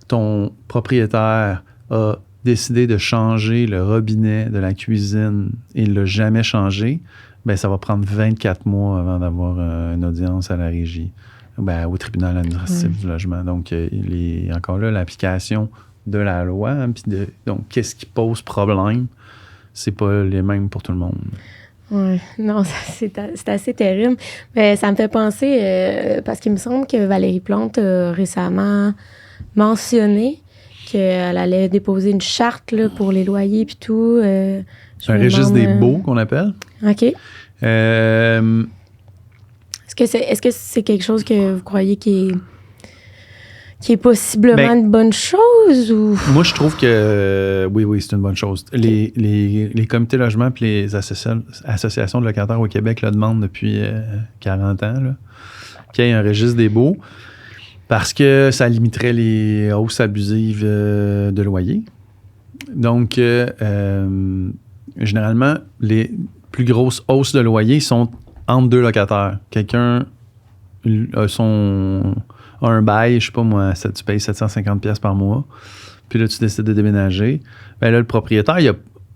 ton propriétaire a décidé de changer le robinet de la cuisine et il ne l'a jamais changé, ben ça va prendre 24 mois avant d'avoir une audience à la régie, au tribunal administratif du logement. Donc, encore là, l'application de la loi. Hein, donc, qu'est-ce qui pose problème? C'est pas les mêmes pour tout le monde. Oui, non, c'est assez terrible. Mais ça me fait penser, parce qu'il me semble que Valérie Plante a récemment mentionné qu'elle allait déposer une charte là, pour les loyers et tout. Un registre des baux qu'on appelle. OK. Est-ce que c'est quelque chose que vous croyez qui est possiblement une bonne chose? Ou? Moi, je trouve que oui, c'est une bonne chose. Les comités logement et les associations de locataires au Québec le demandent depuis 40 ans là, qu'il y ait un registre des baux parce que ça limiterait les hausses abusives de loyer. Donc, généralement, les plus grosses hausses de loyer sont entre deux locataires. Quelqu'un a un bail, je sais pas moi, tu payes 750$ par mois, puis là, tu décides de déménager. Bien là, le propriétaire,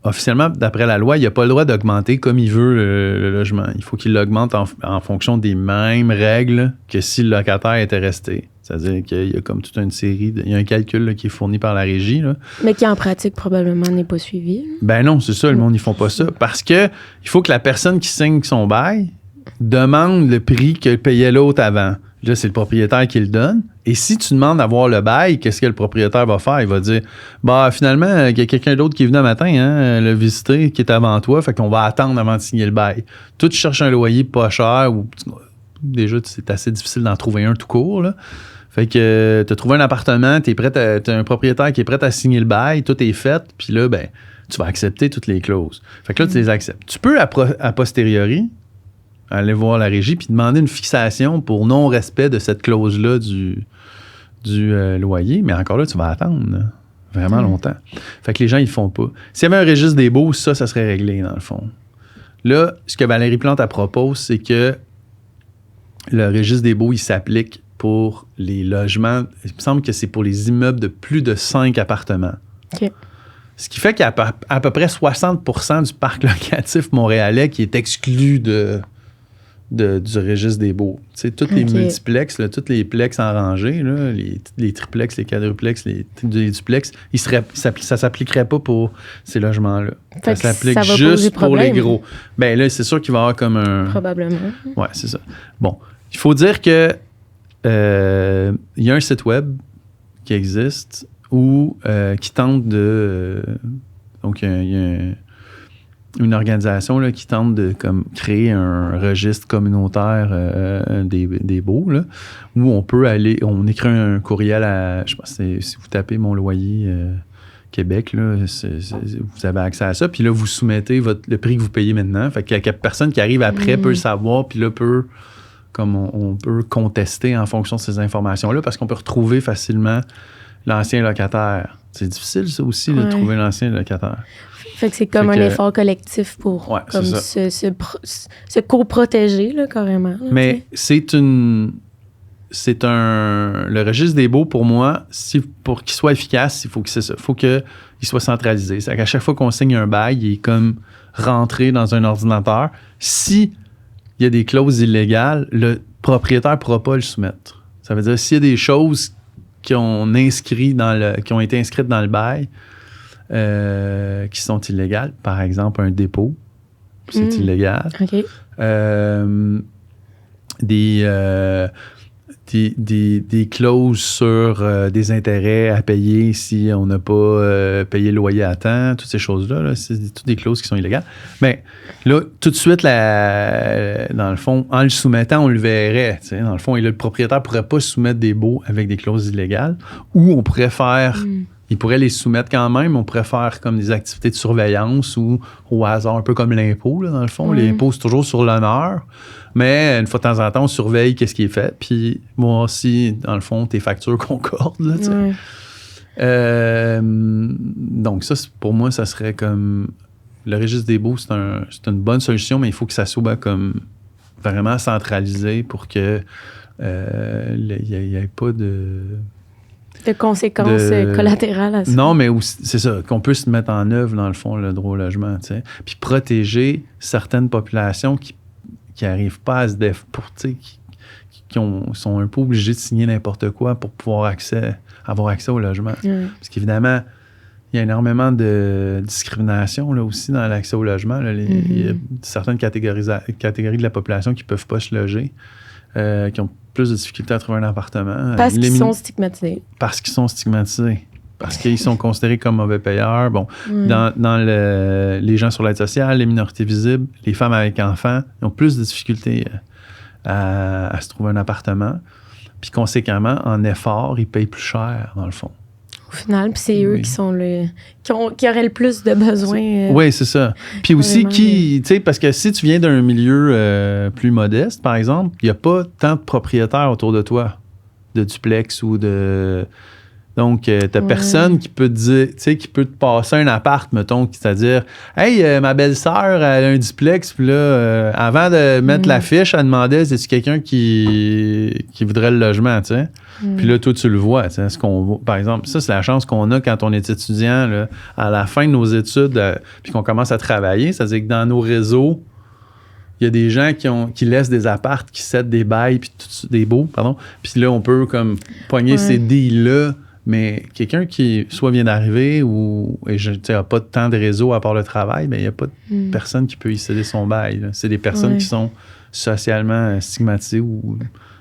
officiellement, d'après la loi, il n'a pas le droit d'augmenter comme il veut le logement. Il faut qu'il l'augmente en fonction des mêmes règles que si le locataire était resté. C'est-à-dire qu'il y a comme toute une série, il y a un calcul là, qui est fourni par la régie. Là. Mais qui, en pratique, probablement n'est pas suivi. Ben non, c'est ça, le monde, ils font pas ça. Parce que il faut que la personne qui signe son bail demande le prix que payait l'autre avant. Là, c'est le propriétaire qui le donne. Et si tu demandes d'avoir le bail, qu'est-ce que le propriétaire va faire? Il va dire, finalement, il y a quelqu'un d'autre qui est venu un matin, hein, le visiter, qui est avant toi, fait qu'on va attendre avant de signer le bail. Toi, tu cherches un loyer pas cher, ou déjà, c'est assez difficile d'en trouver un tout court, là. Fait que tu as trouvé un appartement, tu as un propriétaire qui est prêt à signer le bail, tout est fait, puis là, ben, tu vas accepter toutes les clauses. Fait que là, tu les acceptes. Tu peux, a posteriori, aller voir la régie puis demander une fixation pour non-respect de cette clause-là du loyer. Mais encore là, tu vas attendre là, vraiment longtemps. Fait que les gens, ils le font pas. S'il y avait un registre des baux, ça serait réglé dans le fond. Là, ce que Valérie Plante elle propose, c'est que le registre des baux, il s'applique pour les logements. Il me semble que c'est pour les immeubles de plus de 5 appartements. OK. Ce qui fait qu'il y a à peu près 60% du parc locatif montréalais qui est exclu du registre des baux. Tu sais, tous les multiplex, là, tous les plex en rangée, là, les triplex, les quadruplex, les duplex, ça s'appliquerait pas pour ces logements-là. Ça s'applique juste pour les gros. Ben là, c'est sûr qu'il va y avoir comme un... Probablement. Ouais, c'est ça. Bon, il faut dire que il y a un site web qui existe qui tente de... donc, il y a une organisation là, qui tente de créer un registre communautaire des baux, là, où on peut aller... On écrit un courriel à... Je pense que si vous tapez Mon Loyer Québec, là, vous avez accès à ça. Puis là, vous soumettez le prix que vous payez maintenant. Fait que la personne qui arrive après peut le savoir, puis là, on peut contester en fonction de ces informations-là, parce qu'on peut retrouver facilement l'ancien locataire. C'est difficile, ça aussi, de trouver l'ancien locataire. Fait que c'est comme un effort collectif pour se coprotéger, là, carrément. Là, mais le registre des baux, pour moi, pour qu'il soit efficace, il faut qu'il soit centralisé. C'est qu'à chaque fois qu'on signe un bail, il est comme rentré dans un ordinateur. Si il y a des clauses illégales, le propriétaire ne pourra pas le soumettre. Ça veut dire s'il y a des choses qui ont été inscrites dans le bail qui sont illégales, par exemple un dépôt, c'est illégal. Okay. Des clauses sur des intérêts à payer si on n'a pas payé le loyer à temps, toutes ces choses-là, là, c'est toutes des clauses qui sont illégales. Mais là, tout de suite, dans le fond, en le soumettant, on le verrait. Dans le fond, et là, le propriétaire ne pourrait pas soumettre des baux avec des clauses illégales, ou on pourrait faire... Il pourrait les soumettre quand même, on pourrait faire comme des activités de surveillance ou au hasard, un peu comme l'impôt, là, dans le fond. L'impôt, c'est toujours sur l'honneur, mais une fois de temps en temps, on surveille qu'est-ce qui est fait, puis moi aussi, dans le fond, tes factures concordent. Là, donc ça, pour moi, ça serait comme... Le registre des baux, c'est une bonne solution, mais il faut que ça soit comme vraiment centralisé pour que il n'y ait pas de conséquences collatérales à ça. Non, mais c'est ça, qu'on puisse mettre en œuvre, dans le fond, le droit au logement, tu sais. Puis protéger certaines populations qui n'arrivent pas à se sont un peu obligés de signer n'importe quoi pour pouvoir avoir accès au logement. Parce qu'évidemment, il y a énormément de discrimination là, aussi dans l'accès au logement. Là. Il y a certaines catégories de la population qui ne peuvent pas se loger, qui ont plus de difficultés à trouver un appartement. Parce qu'ils sont stigmatisés. Parce qu'ils sont stigmatisés. Parce qu'ils sont considérés comme mauvais payeurs. Bon, dans les gens sur l'aide sociale, les minorités visibles, les femmes avec enfants, ils ont plus de difficultés à se trouver un appartement. Puis conséquemment, en effort, ils payent plus cher, dans le fond. Au final, puis c'est eux qui sont qui auraient le plus de besoins. Oui, c'est ça. Puis aussi, tu sais, parce que si tu viens d'un milieu plus modeste, par exemple, il n'y a pas tant de propriétaires autour de toi, de duplex ou de... Donc, t'as personne qui peut te dire, tu sais, qui peut te passer un appart, mettons, c'est-à-dire, hey, ma belle-sœur, elle a un duplex, puis là, avant de mettre la fiche, elle demandait, c'est-tu quelqu'un qui voudrait le logement, tu sais? Puis là, toi, tu le vois, tu sais, par exemple, ça, c'est la chance qu'on a quand on est étudiant, là, à la fin de nos études, puis qu'on commence à travailler, c'est-à-dire que dans nos réseaux, il y a des gens qui laissent des apparts, qui cèdent des bails, puis des baux, pardon, puis là, on peut comme pogner ces deals-là. Mais quelqu'un qui soit vient d'arriver ou n'a pas tant de réseau à part le travail, bien, il n'y a pas de personne qui peut y céder son bail. Là. C'est des personnes qui sont socialement stigmatisées ou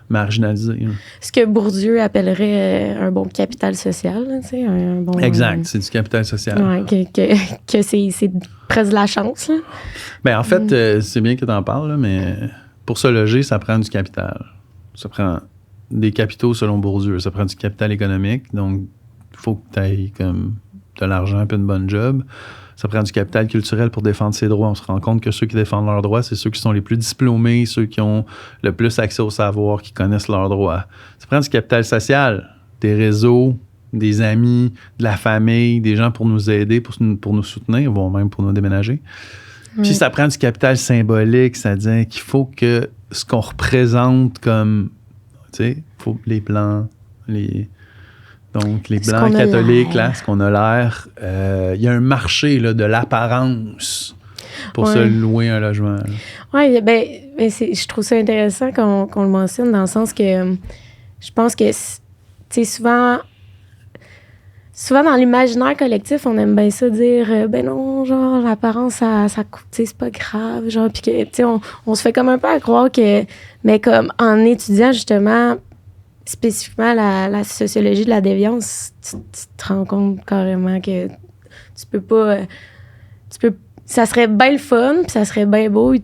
marginalisées. Là. Ce que Bourdieu appellerait un bon capital social. Tu sais, un bon, exact, c'est du capital social. Oui, que c'est presque de la chance. Là. Bien, en fait, c'est bien que tu en parles, là, mais pour se loger, ça prend du capital. Ça prend... des capitaux selon Bourdieu. Ça prend du capital économique, donc il faut que tu aies comme de l'argent et une bonne job. Ça prend du capital culturel pour défendre ses droits. On se rend compte que ceux qui défendent leurs droits, c'est ceux qui sont les plus diplômés, ceux qui ont le plus accès au savoir, qui connaissent leurs droits. Ça prend du capital social, des réseaux, des amis, de la famille, des gens pour nous aider, pour nous soutenir, voire même pour nous déménager. Puis ça prend du capital symbolique, c'est-à-dire qu'il faut que ce qu'on représente comme... Tu sais, faut les blancs, les blancs catholiques, là, ce qu'on a l'air, il y a un marché là, de l'apparence pour se louer un logement. Oui, ben je trouve ça intéressant qu'on le mentionne dans le sens que je pense que, tu sais, souvent dans l'imaginaire collectif, on aime bien ça dire, ben non, genre, l'apparence, ça coûte, c'est pas grave, genre, puis que, tu sais, on se fait comme un peu à croire que, mais comme en étudiant justement spécifiquement la sociologie de la déviance, tu te rends compte carrément que tu peux pas, ça serait bien le fun, puis ça serait bien beau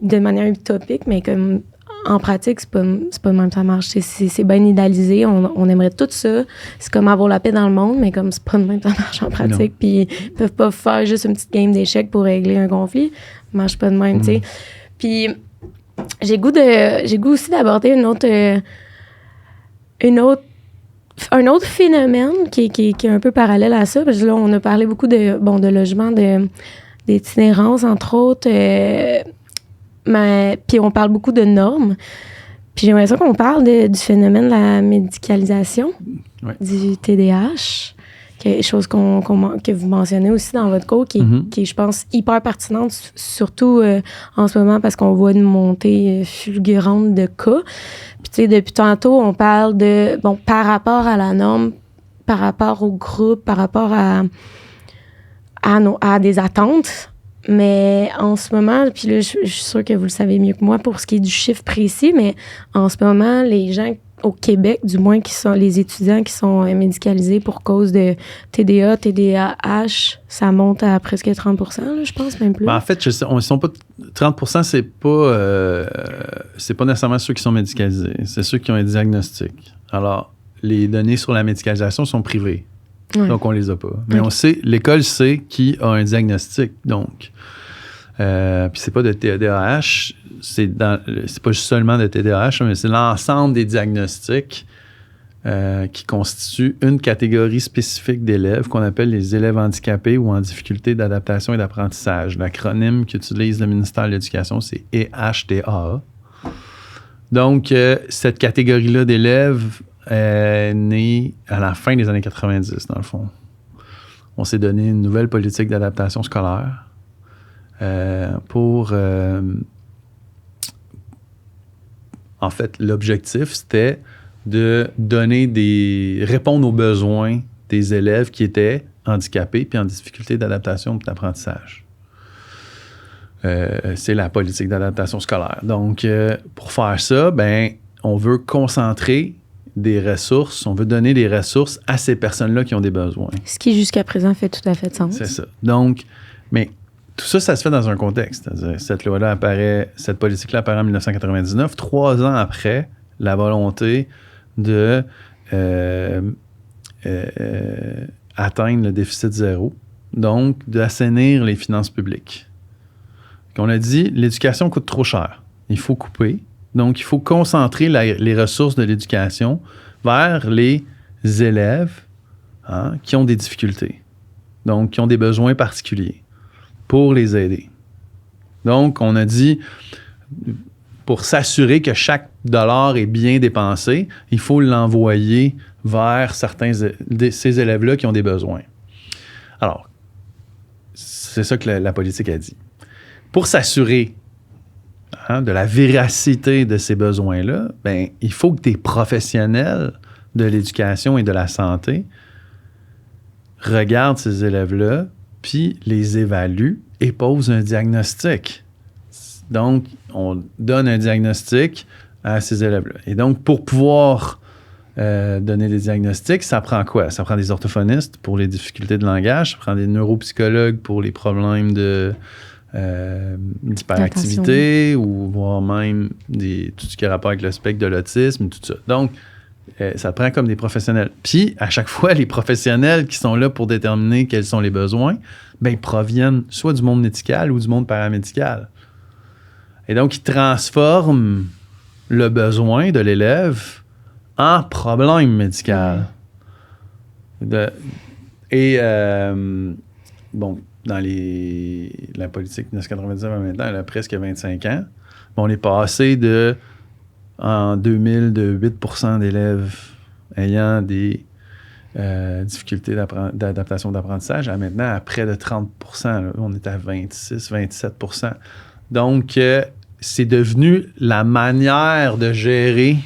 de manière utopique, mais comme en pratique, c'est pas de même ça marche. C'est bien idéalisé. On aimerait tout ça. C'est comme avoir la paix dans le monde, mais comme c'est pas de même ça marche en pratique. Puis ils peuvent pas faire juste une petite game d'échecs pour régler un conflit. Ça marche pas de même, tu sais. Puis j'ai goût aussi d'aborder un autre phénomène qui est un peu parallèle à ça. Parce que là, on a parlé beaucoup de logement, d'itinérance, entre autres. Puis on parle beaucoup de normes. Puis j'aimerais ça qu'on parle du phénomène de la médicalisation du TDAH, quelque chose que vous mentionnez aussi dans votre cours, qui est, je pense, hyper pertinente, surtout en ce moment parce qu'on voit une montée fulgurante de cas. Puis tu sais, depuis tantôt, on parle de, par rapport à la norme, par rapport au groupe, par rapport à des attentes. Mais en ce moment, puis là, je suis sûre que vous le savez mieux que moi pour ce qui est du chiffre précis, mais en ce moment, les gens au Québec, du moins, qui sont les étudiants qui sont médicalisés pour cause de TDA, TDAH, ça monte à presque 30 %, là, je pense, même plus. Ben en fait, ils sont pas 30 %, c'est pas nécessairement ceux qui sont médicalisés. C'est ceux qui ont un diagnostic. Alors, les données sur la médicalisation sont privées. Ouais. Donc, on les a pas. Mais on sait, l'école sait qui a un diagnostic. Donc, puis c'est pas de TDAH, c'est pas seulement de TDAH, mais c'est l'ensemble des diagnostics qui constituent une catégorie spécifique d'élèves qu'on appelle les élèves handicapés ou en difficulté d'adaptation et d'apprentissage. L'acronyme qu'utilise le ministère de l'Éducation, c'est EHTA. Donc, cette catégorie-là d'élèves est née à la fin des années 90, dans le fond. On s'est donné une nouvelle politique d'adaptation scolaire pour en fait, l'objectif, c'était de répondre aux besoins des élèves qui étaient handicapés puis en difficulté d'adaptation et d'apprentissage. C'est la politique d'adaptation scolaire. Donc, pour faire ça, on veut concentrer des ressources, on veut donner des ressources à ces personnes-là qui ont des besoins. Ce qui, jusqu'à présent, fait tout à fait sens. C'est ça. Donc, mais tout ça, ça se fait dans un contexte. C'est-à-dire, cette politique-là apparaît en 1999, 3 ans après la volonté de atteindre le déficit zéro, donc d'assainir les finances publiques. On a dit, l'éducation coûte trop cher. Il faut couper. Donc, il faut concentrer les ressources de l'éducation vers les élèves qui ont des difficultés, donc qui ont des besoins particuliers, pour les aider. Donc, on a dit, pour s'assurer que chaque dollar est bien dépensé, il faut l'envoyer vers ces élèves-là qui ont des besoins. Alors, c'est ça que la politique a dit. Pour s'assurer de la véracité de ces besoins-là, il faut que des professionnels de l'éducation et de la santé regardent ces élèves-là, puis les évaluent et posent un diagnostic. Donc, on donne un diagnostic à ces élèves-là. Et donc, pour pouvoir donner des diagnostics, ça prend quoi? Ça prend des orthophonistes pour les difficultés de langage, ça prend des neuropsychologues pour les problèmes d'hyperactivité ou voire même tout ce qui a rapport avec le spectre de l'autisme, tout ça. Donc, ça prend comme des professionnels. Puis, à chaque fois, les professionnels qui sont là pour déterminer quels sont les besoins, ils proviennent soit du monde médical ou du monde paramédical. Et donc, ils transforment le besoin de l'élève en problème médical. Dans la politique 1999 à maintenant, elle a presque 25 ans. On est passé en 2000, de 8% d'élèves ayant des difficultés d'adaptation d'apprentissage à maintenant à près de 30%. Là, on est à 26-27%. Donc, c'est devenu la manière de gérer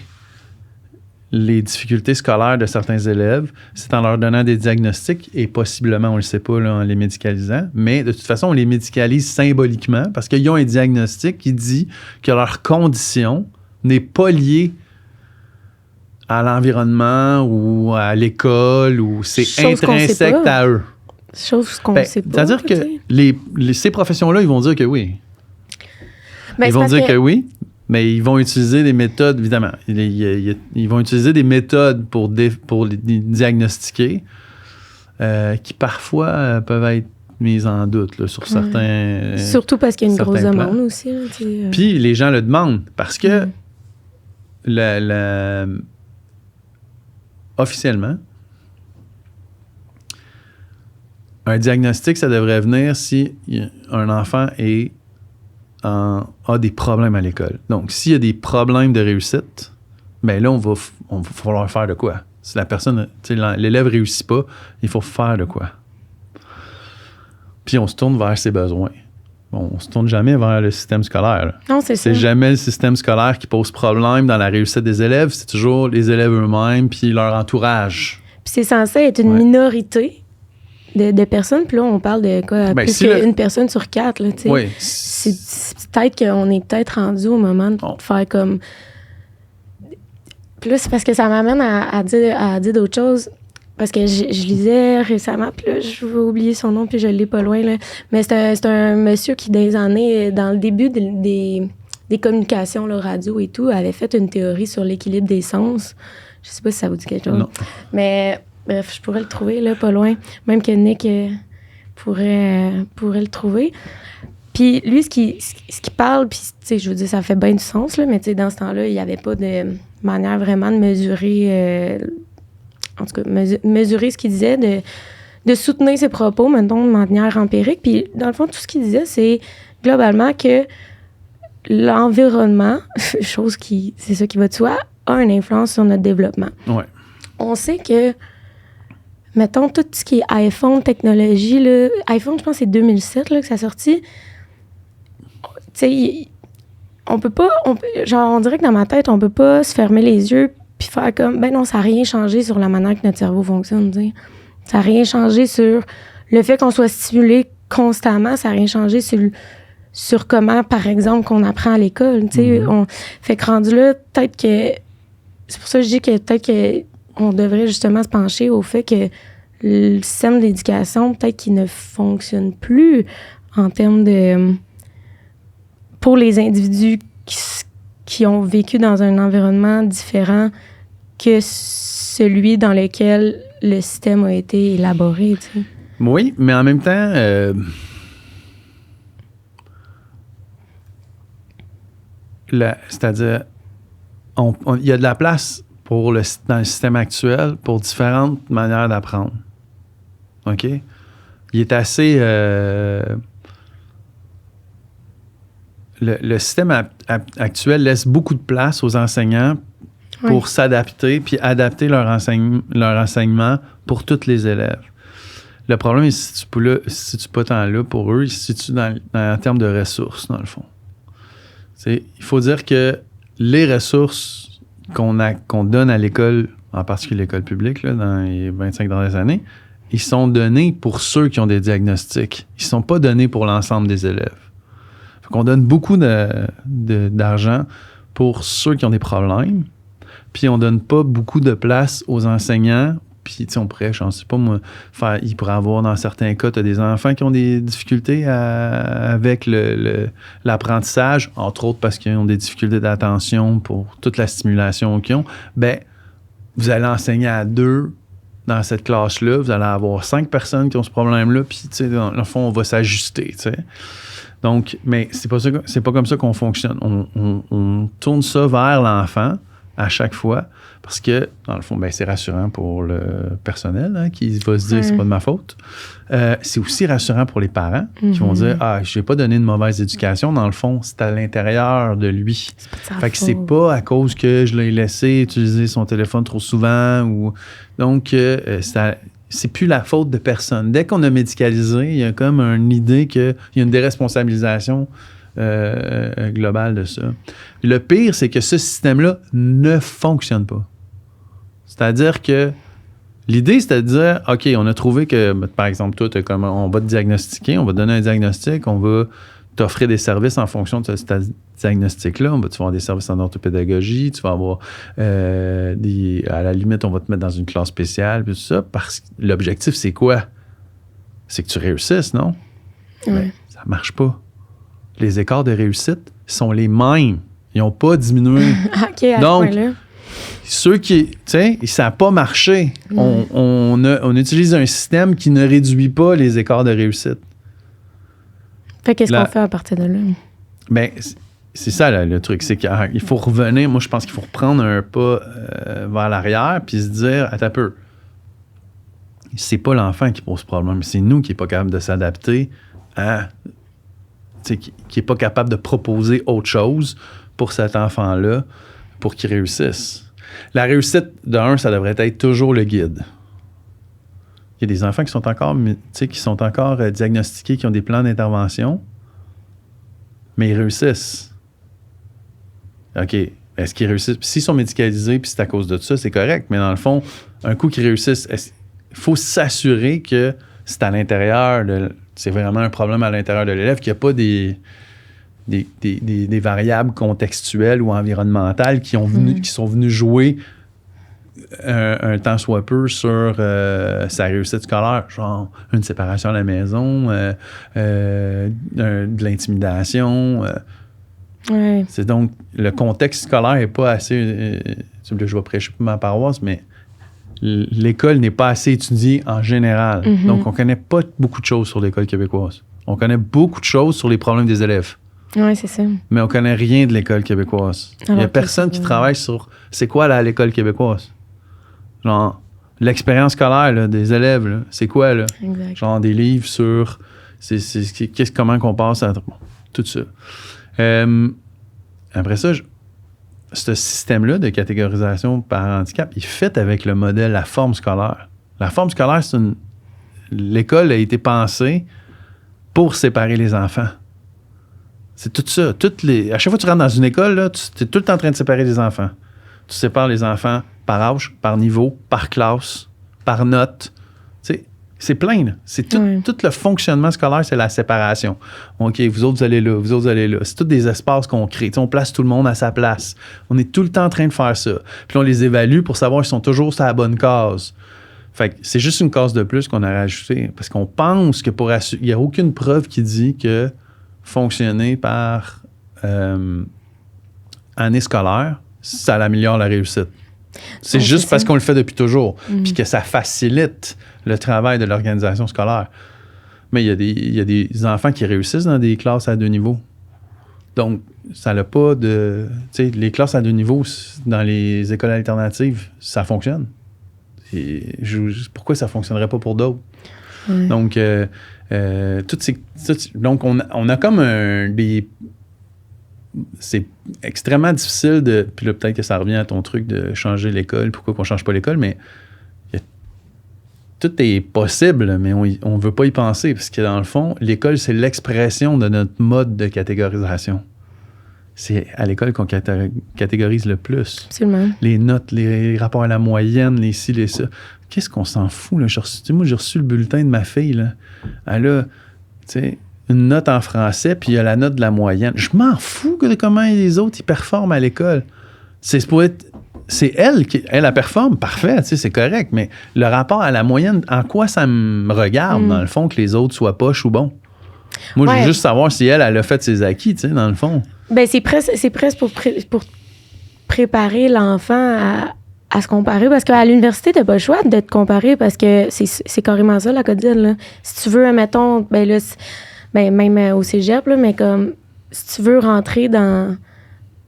les difficultés scolaires de certains élèves, c'est en leur donnant des diagnostics et possiblement, on ne le sait pas, là, en les médicalisant, mais de toute façon, on les médicalise symboliquement parce qu'ils ont un diagnostic qui dit que leur condition n'est pas liée à l'environnement ou à l'école ou c'est intrinsèque à eux. Chose qu'on ne sait pas. C'est-à-dire que ces professions-là, ils vont dire que oui. Ils vont dire que oui. Mais ils vont utiliser des méthodes, évidemment. Ils vont utiliser des méthodes pour les diagnostiquer qui parfois peuvent être mises en doute là, sur certains. Surtout parce qu'il y a une grosse demande aussi. Puis les gens le demandent parce que officiellement, un diagnostic, ça devrait venir si un enfant a des problèmes à l'école. Donc, s'il y a des problèmes de réussite, là, on va falloir faire de quoi? Si l'élève ne réussit pas, il faut faire de quoi? Puis, on se tourne vers ses besoins. On ne se tourne jamais vers le système scolaire. Là. Non, c'est ça. C'est jamais le système scolaire qui pose problème dans la réussite des élèves. C'est toujours les élèves eux-mêmes puis leur entourage. Puis, c'est censé être une minorité de personnes. Puis là, on parle de quoi? Plus qu'une personne sur 4. Là, oui. C'est peut-être qu'on est peut-être rendu au moment de faire comme... Puis là, c'est parce que ça m'amène à dire d'autres choses. Parce que je lisais récemment, puis là, je vais oublier son nom, puis je l'ai pas loin, là. Mais c'est un monsieur qui, dans le début des communications, là, radio et tout, avait fait une théorie sur l'équilibre des sens. Je sais pas si ça vous dit quelque chose. Non. Mais... Bref, je pourrais le trouver, là, pas loin. Même que Nick pourrait le trouver. Puis lui, ce qui parle, puis, tu sais, je veux dire, ça fait bien du sens, là, mais tu sais, dans ce temps-là, il n'y avait pas de manière vraiment de mesurer, en tout cas, mesurer ce qu'il disait, de soutenir ses propos, mettons, de manière empirique. Puis, dans le fond, tout ce qu'il disait, c'est globalement que l'environnement, chose qui, c'est ça qui va de soi, a une influence sur notre développement. Ouais. On sait que mettons, tout ce qui est iPhone, technologie, là, iPhone, je pense que c'est 2007 là, que ça a sorti. Tu sais, on dirait que dans ma tête, on peut pas se fermer les yeux puis faire comme, ben non, ça n'a rien changé sur la manière que notre cerveau fonctionne, tu sais. Ça n'a rien changé sur le fait qu'on soit stimulé constamment, ça n'a rien changé sur comment, par exemple, qu'on apprend à l'école, tu sais. Fait que rendu là, peut-être que... C'est pour ça que je dis que peut-être qu'on devrait justement se pencher au fait que le système d'éducation, peut-être qu'il ne fonctionne plus en termes de... Pour les individus qui ont vécu dans un environnement différent que celui dans lequel le système a été élaboré, tu sais. Oui, mais en même temps... c'est-à-dire, il y a de la place dans le système actuel pour différentes manières d'apprendre. OK? Il est assez... le système actuel laisse beaucoup de place aux enseignants pour s'adapter puis adapter leur enseignement pour tous les élèves. Le problème, il se situe pas tant là pour eux, il se situe en termes de ressources, dans le fond. Il faut dire que les ressources qu'on donne à l'école, en particulier l'école publique, là, dans les 25 dernières années, ils sont donnés pour ceux qui ont des diagnostics. Ils ne sont pas donnés pour l'ensemble des élèves. Fait qu'on donne beaucoup d'argent pour ceux qui ont des problèmes, puis on ne donne pas beaucoup de place aux enseignants. Puis, tu sais, on pourrait, je ne sais pas moi, il pourrait avoir, dans certains cas, tu as des enfants qui ont des difficultés avec l'apprentissage, entre autres parce qu'ils ont des difficultés d'attention pour toute la stimulation qu'ils ont. Bien, vous allez enseigner à 2 dans cette classe-là, vous allez avoir 5 personnes qui ont ce problème-là, puis, tu sais, dans le fond, on va s'ajuster, tu sais. Donc, mais c'est pas comme ça qu'on fonctionne. On tourne ça vers l'enfant à chaque fois, parce que, dans le fond, ben, c'est rassurant pour le personnel qui va se dire c'est pas de ma faute. C'est aussi rassurant pour les parents qui vont dire je n'ai pas donné une mauvaise éducation. Dans le fond, c'est à l'intérieur de lui. Fait que c'est pas à cause que je l'ai laissé utiliser son téléphone trop souvent. Donc, c'est plus la faute de personne. Dès qu'on a médicalisé, il y a comme une idée qu'il y a une déresponsabilisation globale de ça. Le pire, c'est que ce système-là ne fonctionne pas. C'est-à-dire que l'idée, c'est de dire, OK, on a trouvé que, par exemple, toi, on va te diagnostiquer, on va te donner un diagnostic, on va t'offrir des services en fonction de ce diagnostic-là. Tu vas avoir des services en orthopédagogie, tu vas avoir à la limite, on va te mettre dans une classe spéciale, puis tout ça, parce que l'objectif, c'est quoi? C'est que tu réussisses, non? Mais ça marche pas. Les écarts de réussite sont les mêmes. Ils n'ont pas diminué. OK, à donc, ce point-là. Ceux qui, tu sais, ça n'a pas marché. On utilise un système qui ne réduit pas les écarts de réussite. Fait qu'est-ce qu'on fait à partir de là? Bien, c'est ça là, le truc. C'est qu'il faut revenir. Moi, je pense qu'il faut reprendre un pas vers l'arrière puis se dire, attends un peu. C'est pas l'enfant qui pose problème. C'est nous qui n'est pas capable de s'adapter qui n'est pas capable de proposer autre chose pour cet enfant-là pour qu'il réussisse. La réussite, ça devrait être toujours le guide. Il y a des enfants qui sont encore diagnostiqués, qui ont des plans d'intervention, mais ils réussissent. OK, est-ce qu'ils réussissent? Puis s'ils sont médicalisés, puis c'est à cause de ça, c'est correct, mais dans le fond, un coup qu'ils réussissent, il faut s'assurer que c'est à l'intérieur c'est vraiment un problème à l'intérieur de l'élève, qu'il n'y a pas des variables contextuelles ou environnementales qui sont venues jouer un temps soit peu sur sa réussite scolaire, genre une séparation à la maison, de l'intimidation. C'est donc, le contexte scolaire n'est pas assez... je vais prêcher pour ma paroisse, mais l'école n'est pas assez étudiée en général. Donc, on ne connaît pas beaucoup de choses sur l'école québécoise. On connaît beaucoup de choses sur les problèmes des élèves. Oui, c'est ça. Mais on ne connaît rien de l'école québécoise. Il n'y a personne qui travaille sur c'est quoi là, l'école québécoise. Genre, l'expérience scolaire là, des élèves, là, c'est quoi? Là? Exact. Genre des livres sur comment qu'on passe à tout ça. Après ça, ce système-là de catégorisation par handicap, il fit avec le modèle, la forme scolaire. La forme scolaire, l'école a été pensée pour séparer les enfants. C'est tout ça. À chaque fois que tu rentres dans une école, là, tu es tout le temps en train de séparer les enfants. Tu sépares les enfants par âge, par niveau, par classe, par note. Tu sais, c'est plein, là. C'est tout le fonctionnement scolaire, c'est la séparation. OK, vous autres, vous allez là, vous autres, vous allez là. C'est tous des espaces qu'on crée. Tu sais, on place tout le monde à sa place. On est tout le temps en train de faire ça. Puis là, on les évalue pour savoir s'ils sont toujours sur la bonne case. Fait que c'est juste une case de plus qu'on a rajoutée. Parce qu'on pense que il n'y a aucune preuve qui dit que fonctionner par année scolaire, ça améliore la réussite. C'est juste parce qu'on le fait depuis toujours. Puis que ça facilite le travail de l'organisation scolaire. Mais il y a des enfants qui réussissent dans des classes à 2 niveaux. Donc, ça n'a pas de... Tu sais, les classes à 2 niveaux dans les écoles alternatives, ça fonctionne. Pourquoi ça ne fonctionnerait pas pour d'autres? Donc, donc, on a comme c'est extrêmement difficile de... Puis là, peut-être que ça revient à ton truc de changer l'école. Pourquoi qu'on ne change pas l'école? Mais tout est possible, mais on ne veut pas y penser. Parce que dans le fond, l'école, c'est l'expression de notre mode de catégorisation. C'est à l'école qu'on catégorise le plus. Absolument. Les notes, les rapports à la moyenne, les ci, les ça. Qu'est-ce qu'on s'en fout, là? Moi, j'ai reçu le bulletin de ma fille, là. Elle a, tu sais, une note en français, puis il y a la note de la moyenne. Je m'en fous de comment les autres, ils performent à l'école. C'est elle qui... Elle performe, parfait, tu sais, c'est correct, mais le rapport à la moyenne, en quoi ça me regarde, dans le fond, que les autres soient poches ou bons? Moi, je veux juste savoir si elle a fait ses acquis, tu sais, dans le fond. Ben c'est presque pour préparer l'enfant à se comparer, parce qu'à l'université, t'as pas le choix de te comparer, parce que c'est carrément ça, la codine, là. Si tu veux, mettons, même au cégep, là, mais comme, si tu veux rentrer dans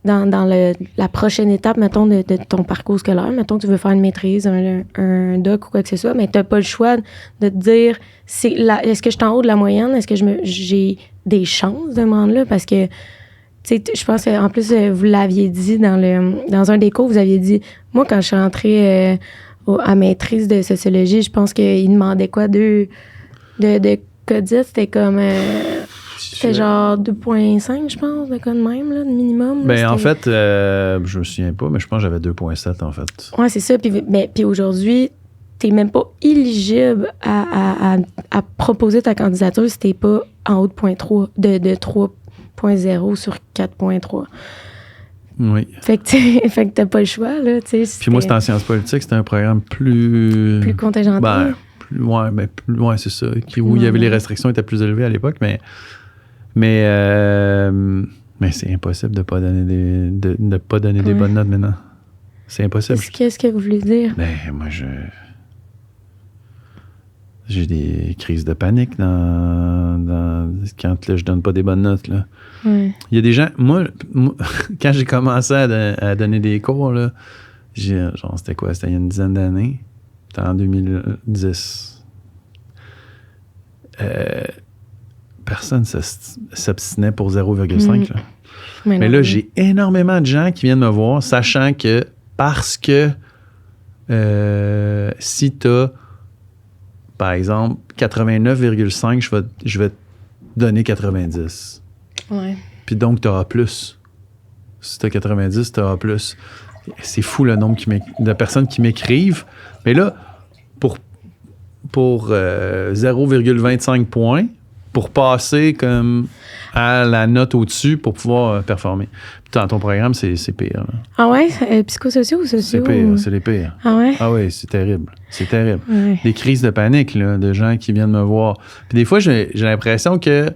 la prochaine étape, mettons, de ton parcours scolaire, mettons que tu veux faire une maîtrise, un doc ou quoi que ce soit, mais t'as pas le choix de te dire, est-ce que je suis en haut de la moyenne? Est-ce que j'ai des chances de me rendre là? Parce que, tu sais, je pense qu'en plus, vous l'aviez dit dans un des cours, vous aviez dit, moi, quand je suis rentrée à maîtrise de sociologie, je pense qu'il demandait quoi, de codite, c'était comme... C'était genre 2.5, je pense, de cas de même, là, de minimum. Ben, en fait, je me souviens pas, mais je pense que j'avais 2.7, en fait. Ouais, c'est ça. Puis aujourd'hui, t'es même pas éligible à proposer ta candidature si t'es pas en haut de 3.0 sur 4.3. Oui. Fait que t'as pas le choix, là, tu sais. Puis moi, c'était en sciences politiques, c'était un programme plus contingenté. Ouais, c'est ça. Où il y avait les restrictions étaient plus élevées à l'époque, mais c'est impossible de ne pas donner des bonnes notes maintenant. C'est impossible. Qu'est-ce que vous voulez dire? Ben, moi, j'ai des crises de panique quand là, je donne pas des bonnes notes. Là. Ouais. Il y a des gens... Moi quand j'ai commencé à donner des cours, là, c'était quoi? C'était il y a une dizaine d'années. C'était en 2010. Personne s'obstinait pour 0,5. Là. Mais là, j'ai énormément de gens qui viennent me voir, sachant que parce que si tu as, par exemple, 89,5, je vais te donner 90. Ouais. Puis donc, tu auras plus. Si tu as 90, tu auras plus. C'est fou le nombre de personnes qui m'écrivent. Mais là, pour 0,25 points, pour passer comme à la note au-dessus pour pouvoir performer. Puis dans ton programme, c'est pire. Là. Ah ouais? Psychosociaux ou sociaux? C'est pire, c'est les pires. Ah ouais? Ah oui, c'est terrible. C'est terrible. Ouais. Des crises de panique, là, de gens qui viennent me voir. Puis des fois, j'ai l'impression que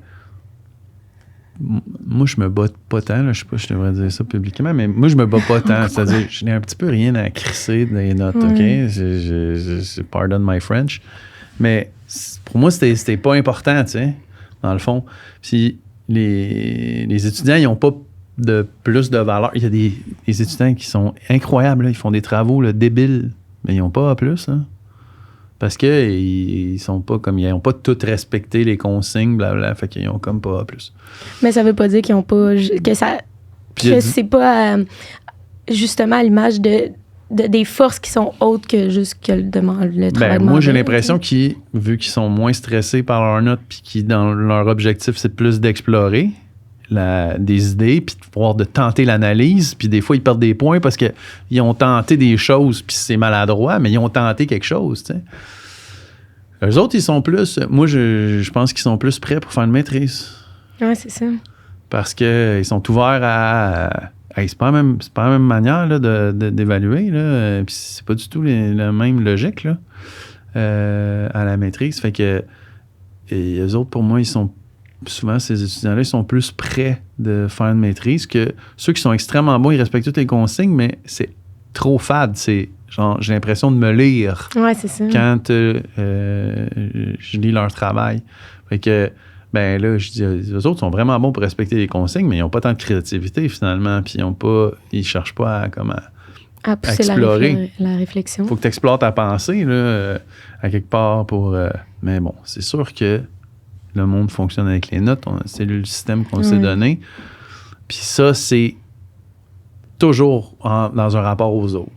moi, je me bats pas tant. Là, je sais pas si je devrais dire ça publiquement, mais moi, je me bats pas tant. C'est-à-dire, je n'ai un petit peu rien à crisser dans les notes, OK? Pardon my French. Mais pour moi, c'était pas important, tu sais, dans le fond. Puis les étudiants, ils n'ont pas de plus de valeur. Il y a des étudiants qui sont incroyables, là. Ils font des travaux là, débiles, mais ils n'ont pas A+, hein, parce qu'ils sont pas comme... Ils n'ont pas tout respecté les consignes, blablabla, fait qu'ils n'ont comme pas A+. Mais ça veut pas dire qu'ils n'ont pas... Que c'est pas justement à l'image des forces qui sont autres que juste que le travail. Moi, j'ai l'impression vu qu'ils sont moins stressés par leurs notes puis qui dans leur objectif, c'est plus d'explorer, des idées, puis de pouvoir de tenter l'analyse, puis des fois, ils perdent des points parce qu'ils ont tenté des choses, puis c'est maladroit, mais ils ont tenté quelque chose, tu sais. Eux autres, ils sont plus... Moi, je pense qu'ils sont plus prêts pour faire une maîtrise. Oui, c'est ça. Parce qu'ils sont ouverts à... c'est pas la même manière là, d'évaluer, là. Puis c'est pas du tout la même logique là, à la maîtrise. Fait que et eux autres, pour moi, souvent, ces étudiants-là, ils sont plus prêts de faire une maîtrise que ceux qui sont extrêmement bons, ils respectent toutes les consignes, mais c'est trop fade. C'est genre, j'ai l'impression de me lire c'est ça. quand je lis leur travail. Fait que ben là, je dis, les autres sont vraiment bons pour respecter les consignes, mais ils n'ont pas tant de créativité finalement, puis ils cherchent pas à pousser explorer. La réflexion. Il faut que tu explores ta pensée là, à quelque part pour... mais bon, c'est sûr que le monde fonctionne avec les notes, c'est le système qu'on s'est donné. Puis ça, c'est toujours dans un rapport aux autres.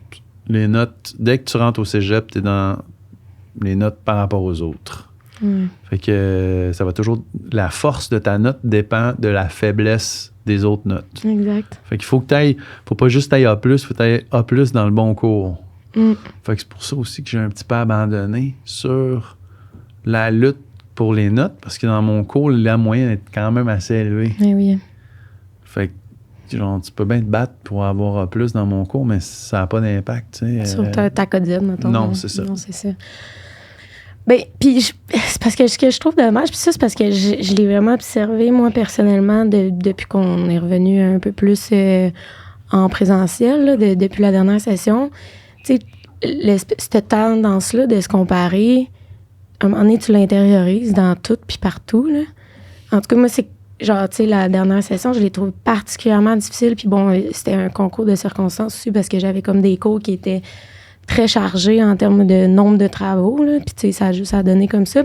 Les notes, dès que tu rentres au cégep, tu es dans les notes par rapport aux autres. Fait que ça va toujours... La force de ta note dépend de la faiblesse des autres notes. Exact. Fait qu'il faut que tu ailles... Faut pas juste t'ailles A+, faut que tu ailles A+ dans le bon cours. Fait que c'est pour ça aussi que j'ai un petit peu abandonné sur la lutte pour les notes, parce que dans mon cours, la moyenne est quand même assez élevée. Oui. Fait que genre, tu peux bien te battre pour avoir A+ dans mon cours, mais ça n'a pas d'impact. Sur ta codine, mettons. Non, c'est ça. Non, c'est ça. Ben, puis c'est parce que ce que je trouve dommage, puis ça, c'est parce que je l'ai vraiment observé, moi, personnellement, depuis qu'on est revenu un peu plus en présentiel, là, depuis la dernière session. Tu sais, cette tendance-là de se comparer, à un moment donné, tu l'intériorises dans tout puis partout, là. En tout cas, moi, c'est genre, tu sais, la dernière session, je l'ai trouvée particulièrement difficile. Puis bon, c'était un concours de circonstances aussi parce que j'avais comme des cours qui étaient très chargé en termes de nombre de travaux, là. Puis, tu sais, ça a donné comme ça.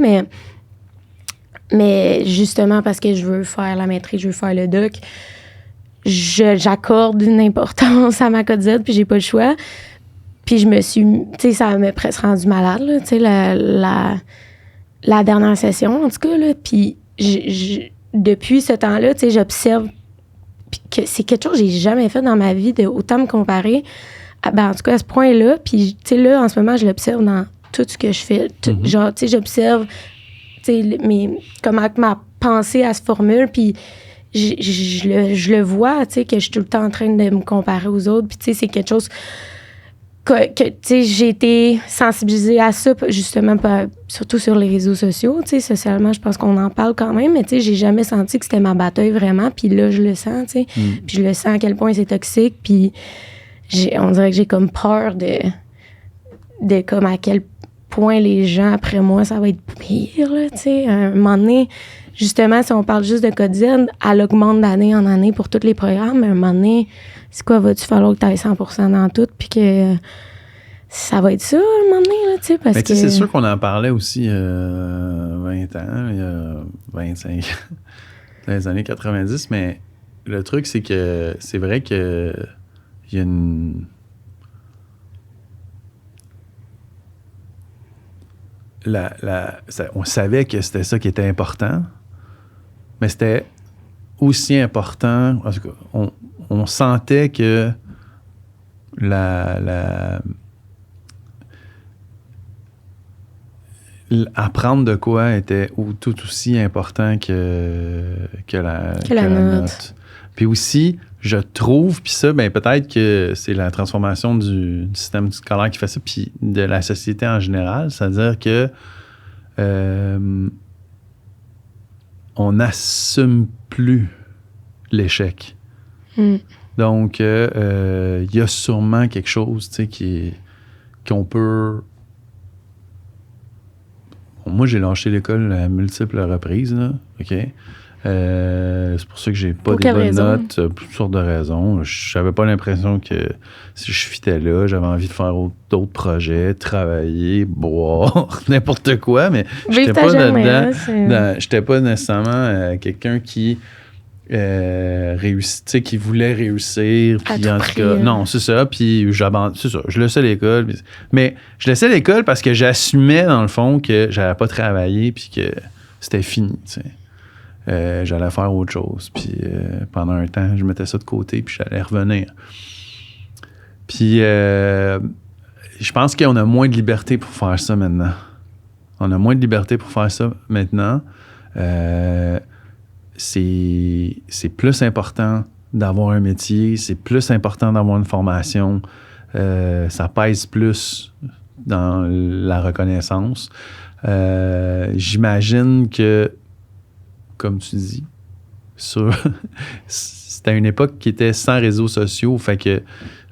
Mais justement, parce que je veux faire la maîtrise, je veux faire le doc, j'accorde une importance à ma code Z, puis j'ai pas le choix. Puis je me suis... Tu sais, ça m'a presque rendu malade, là. Tu sais, la dernière session, en tout cas, là. Puis depuis ce temps-là, tu sais, j'observe que c'est quelque chose que j'ai jamais fait dans ma vie, de autant me comparer. Ben, en tout cas, à ce point-là, puis, tu sais, là, en ce moment, je l'observe dans tout ce que je fais. Genre, tu sais, j'observe, tu sais, comment ma pensée, elle se formule, puis je le vois, tu sais, que je suis tout le temps en train de me comparer aux autres, puis, tu sais, c'est quelque chose que tu sais, j'ai été sensibilisée à ça, justement, surtout sur les réseaux sociaux, tu sais, socialement, je pense qu'on en parle quand même, mais, tu sais, j'ai jamais senti que c'était ma bataille, vraiment, puis là, je le sens, tu sais, puis je le sens à quel point c'est toxique, puis... on dirait que j'ai comme peur de comme à quel point les gens après moi, ça va être pire, là, tu sais. À un moment donné, justement, si on parle juste de code Z, elle augmente d'année en année pour tous les programmes, mais à un moment donné, c'est quoi, va-tu falloir que tu ailles 100% dans tout, puis que ça va être ça, à un moment donné, là, tu sais, parce que... c'est sûr qu'on en parlait aussi 20 ans, il y a 25 dans les années 90, mais le truc, c'est que c'est vrai que il y a une... on savait que c'était ça qui était important, mais c'était aussi important... En tout cas, on sentait que apprendre de quoi était tout aussi important que la note. Puis aussi... Je trouve, puis ça, ben peut-être que c'est la transformation du système scolaire qui fait ça, puis de la société en général, c'est-à-dire que on n'assume plus l'échec. Donc, il y a sûrement quelque chose, tu sais, qu'on peut... Bon, moi, j'ai lâché l'école à multiples reprises, là, OK? C'est pour ça que j'ai pas des bonnes notes, pour toutes sortes de raisons. J'avais pas l'impression que si je fitais là, j'avais envie de faire d'autres projets, travailler, boire, n'importe quoi, mais j'étais pas là-dedans. J'étais pas nécessairement quelqu'un qui réussit, qui voulait réussir. Puis en tout cas, non, c'est ça. Puis c'est ça. Je laissais l'école. Mais je laissais l'école parce que j'assumais, dans le fond, que j'avais pas travaillé puis que c'était fini, tu sais. j'allais faire autre chose. Puis pendant un temps, je mettais ça de côté, puis j'allais revenir. Puis je pense qu'on a moins de liberté pour faire ça maintenant. On a moins de liberté pour faire ça maintenant. C'est plus important d'avoir un métier, c'est plus important d'avoir une formation. Ça pèse plus dans la reconnaissance. J'imagine que, comme tu dis, c'était une époque qui était sans réseaux sociaux, fait que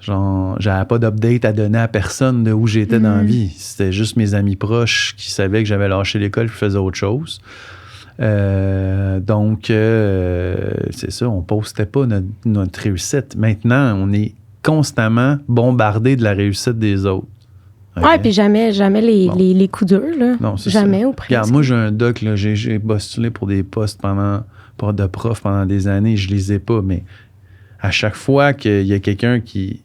genre, j'avais pas d'update à donner à personne de où j'étais dans la vie. C'était juste mes amis proches qui savaient que j'avais lâché l'école et que je faisais autre chose. Donc, c'est ça, on postait pas notre réussite. Maintenant, on est constamment bombardé de la réussite des autres. Okay? Ouais, puis jamais les coups durs, là. Non, c'est jamais, au presque. Regarde, moi, j'ai un doc, là, j'ai postulé pour des postes de prof pendant des années, je les ai pas, mais à chaque fois qu'il y a quelqu'un qui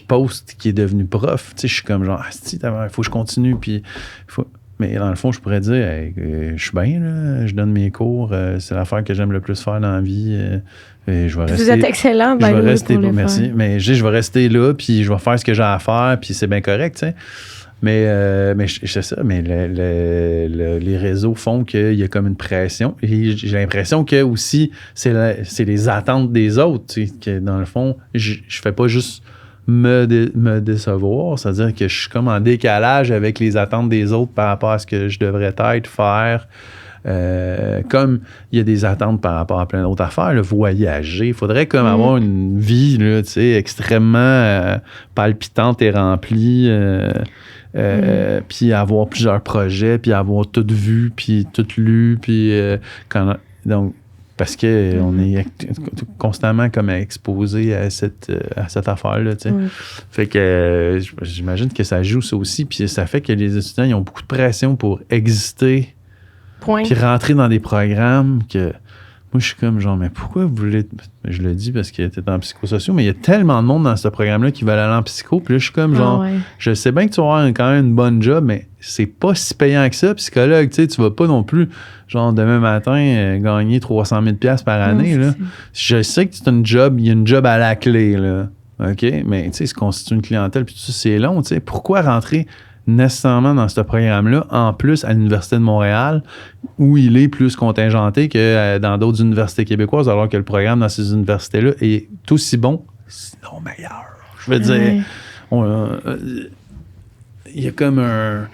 poste, qui est devenu prof, tu sais, je suis comme genre, il faut que je continue, puis mais dans le fond, je pourrais dire, hey, je suis bien, là, je donne mes cours, c'est l'affaire que j'aime le plus faire dans la vie. Et je vais rester, vous êtes excellent, je vais rester, merci. Mais je vais rester là, puis je vais faire ce que j'ai à faire, puis c'est bien correct, tu sais. Mais c'est ça, mais les réseaux font qu'il y a comme une pression. Et j'ai l'impression que aussi, c'est les attentes des autres, tu sais, que dans le fond, je fais pas juste me décevoir, c'est-à-dire que je suis comme en décalage avec les attentes des autres par rapport à ce que je devrais être, faire. Comme il y a des attentes par rapport à plein d'autres affaires, là, voyager, il faudrait comme avoir une vie là, tu sais, extrêmement palpitante et remplie, puis avoir plusieurs projets, puis avoir tout vu, puis tout lu, puis donc parce qu'on est constamment comme exposé à cette affaire-là, tu sais. Fait que j'imagine que ça joue ça aussi, puis ça fait que les étudiants, ils ont beaucoup de pression pour exister, puis rentrer dans des programmes que... Moi, je suis comme genre, mais pourquoi vous voulez... Je le dis parce que t'es en psychosociaux, mais il y a tellement de monde dans ce programme-là qui veulent aller en psycho, puis là, je suis comme genre, je sais bien que tu vas avoir quand même une bonne job, mais c'est pas si payant que ça, psychologue, tu sais, tu vas pas non plus, genre, demain matin, gagner 300 000 $ par année, là. Je sais que c'est une job, il y a une job à la clé, là, OK? Mais, tu sais, se constitue une clientèle, puis tout ça, c'est long, tu sais. Pourquoi rentrer nécessairement dans ce programme-là, en plus à l'Université de Montréal, où il est plus contingenté que dans d'autres universités québécoises, alors que le programme dans ces universités-là est aussi bon, sinon meilleur. Je veux dire, il y a comme un...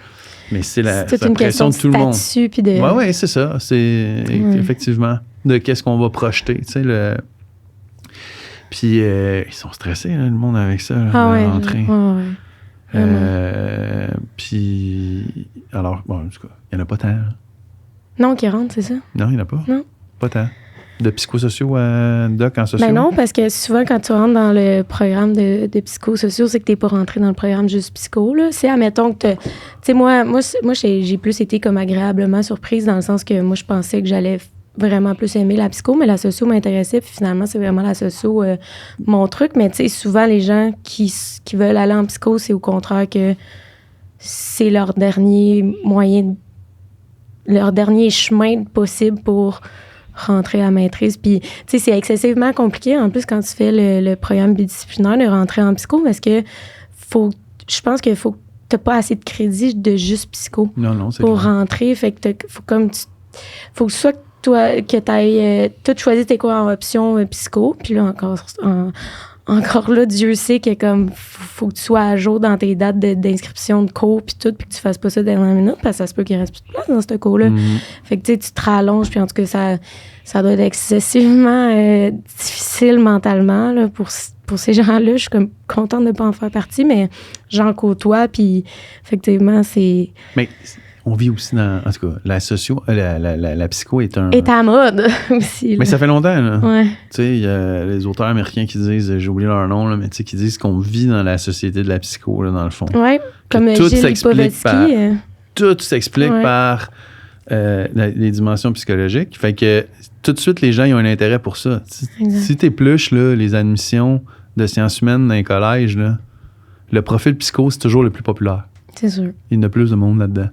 Mais c'est la pression de tout le monde. Oui, c'est ça. C'est effectivement de qu'est-ce qu'on va projeter, tu sais, Puis ils sont stressés, là, le monde, avec ça, la rentrée. Puis, alors, bon, en tout cas, il n'y en a pas tant. Non, qui rentre, c'est ça? Non, il n'y en a pas. Non. Pas tant. De psychosociaux à doc en sociaux? Ben non, parce que souvent, quand tu rentres dans le programme de psychosociaux, c'est que tu n'es pas rentré dans le programme juste psycho, là. C'est, admettons que tu sais, moi, j'ai plus été comme agréablement surprise dans le sens que moi, je pensais que j'allais vraiment plus aimer la psycho, mais la socio m'intéressait, puis finalement, c'est vraiment la socio mon truc. Mais tu sais, souvent, les gens qui veulent aller en psycho, c'est au contraire que c'est leur dernier moyen, leur dernier chemin possible pour rentrer à maîtrise. Puis, tu sais, c'est excessivement compliqué, en plus, quand tu fais le programme bidisciplinaire, de rentrer en psycho, parce que je pense qu'il faut que tu n'as pas assez de crédit de juste psycho pour rentrer. Fait que faut que ce soit toi, que tu ailles tout choisi tes cours en option psycho, puis là, encore là, Dieu sait que comme faut que tu sois à jour dans tes dates d'inscription de cours, puis tout, puis que tu fasses pas ça dernière minute, parce que ça se peut qu'il reste plus de place dans ce cours-là. Fait que tu te rallonges, puis en tout cas, ça doit être excessivement difficile mentalement là, pour ces gens-là. Je suis comme contente de ne pas en faire partie, mais j'en côtoie, puis effectivement, c'est... Mais on vit aussi dans... En tout cas, la psycho est un... Est à mode aussi. Là. Mais ça fait longtemps, là. Ouais. Tu sais, il y a les auteurs américains qui disent, j'ai oublié leur nom, là, mais tu sais, qui disent qu'on vit dans la société de la psycho, là, dans le fond. Oui, comme tout Gilles Lipovetsky. Tout s'explique par les dimensions psychologiques. Fait que tout de suite, les gens ils ont un intérêt pour ça. Si t'épluches là, les admissions de sciences humaines dans les collèges, là, le profil psycho, c'est toujours le plus populaire. C'est sûr. Il y en a plus de monde là-dedans.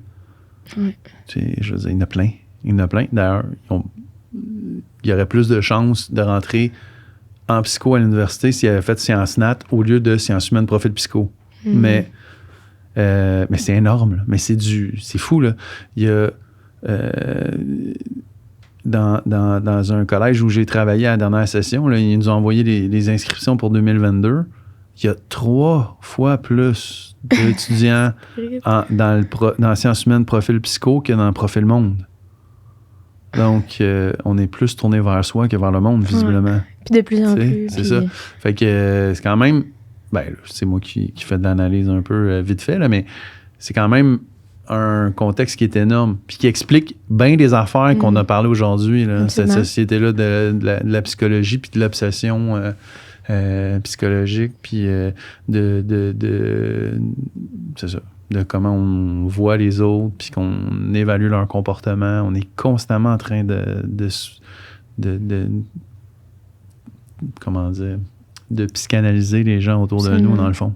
Oui. Je veux dire, il y en a plein. D'ailleurs, il y aurait plus de chances de rentrer en psycho à l'université s'il avait fait sciences nat au lieu de sciences humaines, profil psycho. Mais c'est énorme, là. Mais c'est fou, là. Il y a dans un collège où j'ai travaillé à la dernière session, là, ils nous ont envoyé les inscriptions pour 2022. Il y a 3 fois plus d'étudiants dans sciences humaines, profil psycho que dans le profil monde. Donc, on est plus tourné vers soi que vers le monde, visiblement. Puis de plus en plus. C'est ça. Fait que c'est quand même... Ben, c'est moi qui fais de l'analyse un peu vite fait, là, mais c'est quand même un contexte qui est énorme puis qui explique bien des affaires qu'on a parlé aujourd'hui, là, cette société-là de la psychologie puis de l'obsession psychologique puis c'est ça, de comment on voit les autres puis qu'on évalue leur comportement. On est constamment en train de comment dire, de psychanalyser les gens autour de nous, dans le fond.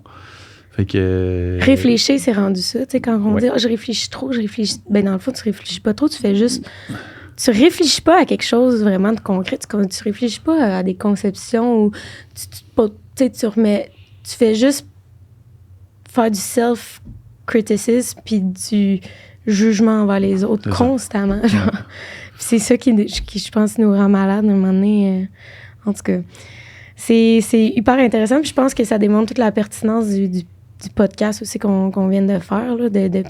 Fait que... Réfléchir, c'est rendu ça. Tu sais, quand on dit « je réfléchis trop, je réfléchis... » Ben, dans le fond, tu réfléchis pas trop, tu fais juste... Tu réfléchis pas à quelque chose vraiment de concret. Tu réfléchis pas à des conceptions où tu fais juste faire du self-criticism puis du jugement envers les autres constamment. Genre. C'est ça qui, je pense, nous rend malades à un moment donné. En tout cas, c'est hyper intéressant. Puis je pense que ça démontre toute la pertinence du podcast aussi qu'on vient de faire, là, de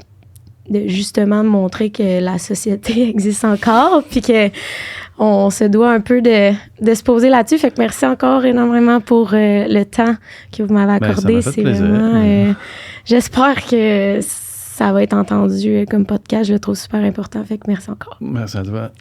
justement montrer que la société existe encore, puis qu'on se doit un peu de se poser là-dessus. Fait que merci encore énormément pour le temps que vous m'avez accordé. Ça m'a fait plaisir. Vraiment, j'espère que ça va être entendu comme podcast. Je le trouve super important. Fait que merci encore. Merci à toi.